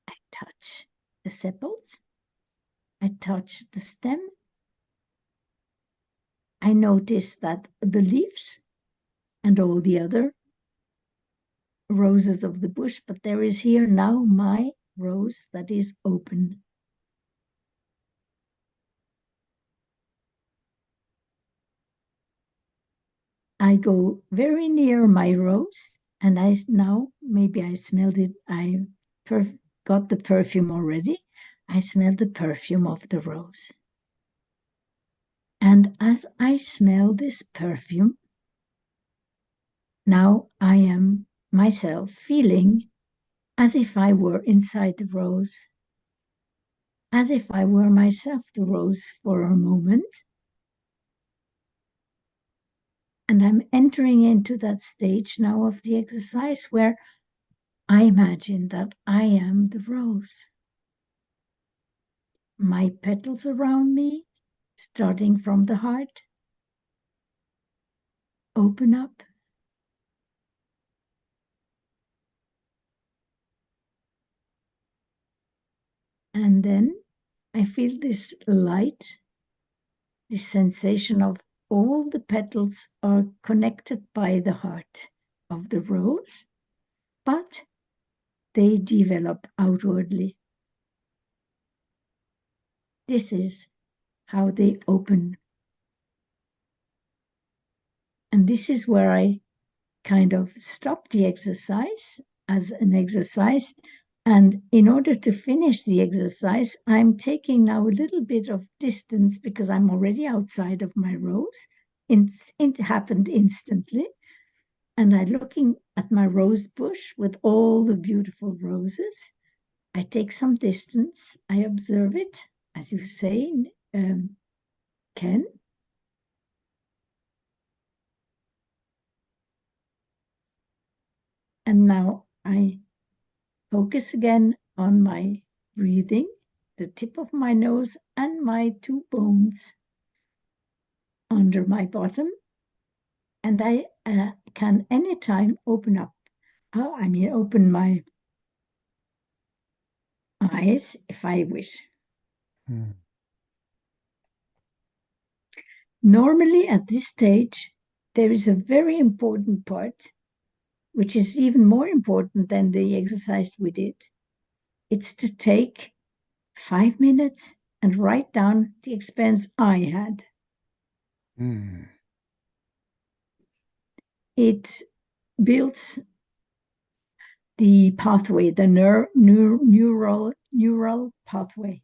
I touch the sepals. I touch the stem. I notice that the leaves and all the other roses of the bush, but there is here now my rose that is open. I go very near my rose, and maybe I smelled it. I got the perfume already. I smell the perfume of the rose. And as I smell this perfume, now I am myself feeling as if I were inside the rose, as if I were myself the rose for a moment. And I'm entering into that stage now of the exercise where I imagine that I am the rose. My petals around me, starting from the heart, open up. And then I feel this light, this sensation of all the petals are connected by the heart of the rose, but they develop outwardly. This is how they open. And this is where I kind of stop the exercise as an exercise. And in order to finish the exercise, I'm taking now a little bit of distance because I'm already outside of my rose. It happened instantly. And I'm looking at my rose bush with all the beautiful roses. I take some distance. I observe it, as you say, Ken. And now I focus again on my breathing, the tip of my nose and my two bones under my bottom. And I can anytime open my eyes if I wish. Normally at this stage, there is a very important part, which is even more important than the exercise we did. It's to take 5 minutes and write down the experience I had. It builds the pathway, the neural pathway,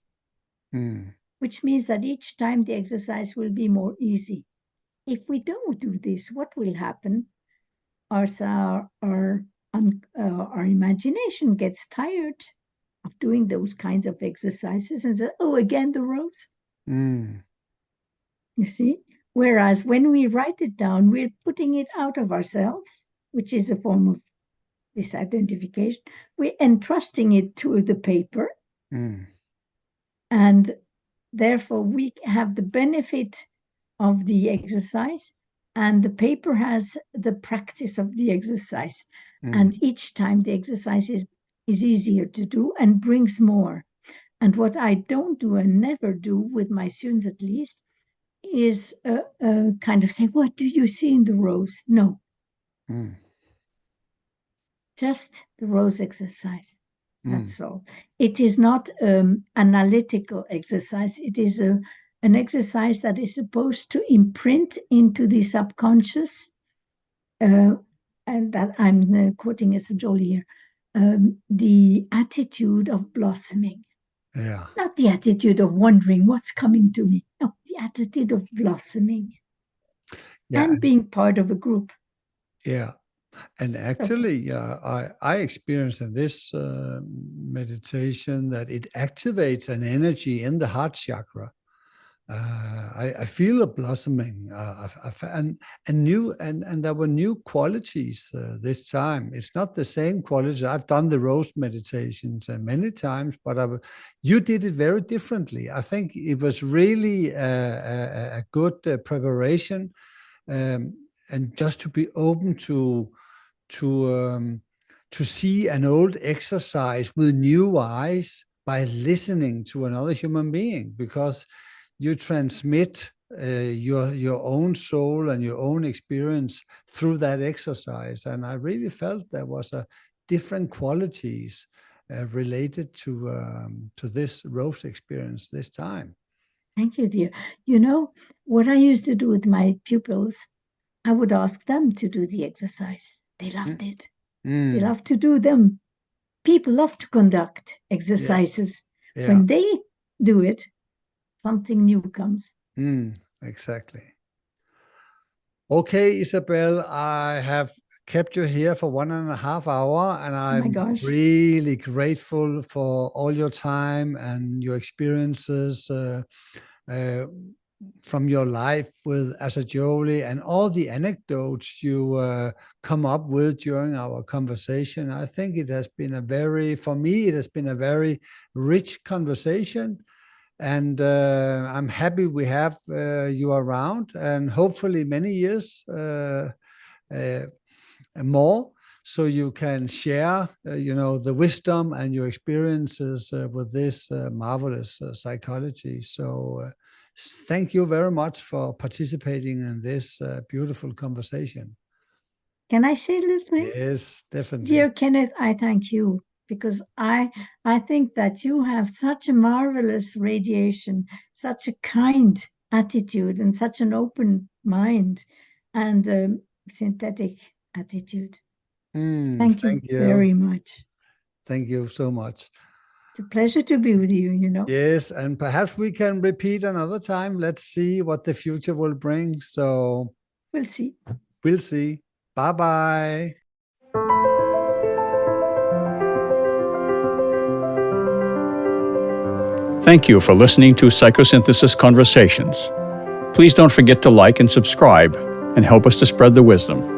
which means that each time the exercise will be more easy. If we don't do this, what will happen? Our our imagination gets tired of doing those kinds of exercises and says, oh, again, the rose. You see? Whereas when we write it down, we're putting it out of ourselves, which is a form of disidentification. We're entrusting it to the paper. And therefore, we have the benefit of the exercise, and the paper has the practice of the exercise. And each time the exercise is easier to do and brings more. And what I don't do and never do with my students, at least, is kind of say, what do you see in the rose? No. Just the rose exercise. That's all. It is not analytical exercise. It is an exercise that is supposed to imprint into the subconscious, and that I'm quoting Assagioli here, the attitude of blossoming. Yeah. Not the attitude of wondering what's coming to me. No, the attitude of blossoming. Yeah. And being part of a group. Yeah. And actually, I experienced in this meditation that it activates an energy in the heart chakra. I feel a blossoming, and there were new qualities this time. It's not the same qualities. I've done the rose meditations many times, but you did it very differently. I think it was really a good preparation, and just to be open to see an old exercise with new eyes by listening to another human being, because you transmit your own soul and your own experience through that exercise. And I really felt there was a different qualities related to this rose experience this time. Thank you, dear. You know, what I used to do with my pupils, I would ask them to do the exercise. They loved it. They love to do them. People love to conduct exercises. Yeah. When they do it, something new comes. Exactly. Okay, Isabel, I have kept you here for 1.5 hours, and I'm really grateful for all your time and your experiences from your life with Assagioli and all the anecdotes you come up with during our conversation. I think it has been for me, it has been a very rich conversation. And I'm happy we have you around, and hopefully many years more, so you can share, the wisdom and your experiences with this marvelous psychology. So thank you very much for participating in this beautiful conversation. Can I say a little thing? Yes, definitely. Dear Kenneth, I thank you, because I think that you have such a marvelous radiation, such a kind attitude, and such an open mind and synthetic attitude. Thank you very much. Thank you so much. It's a pleasure to be with you, Yes, and perhaps we can repeat another time. Let's see what the future will bring. So we'll see. We'll see. Bye-bye. Thank you for listening to Psychosynthesis Conversations. Please don't forget to like and subscribe and help us to spread the wisdom.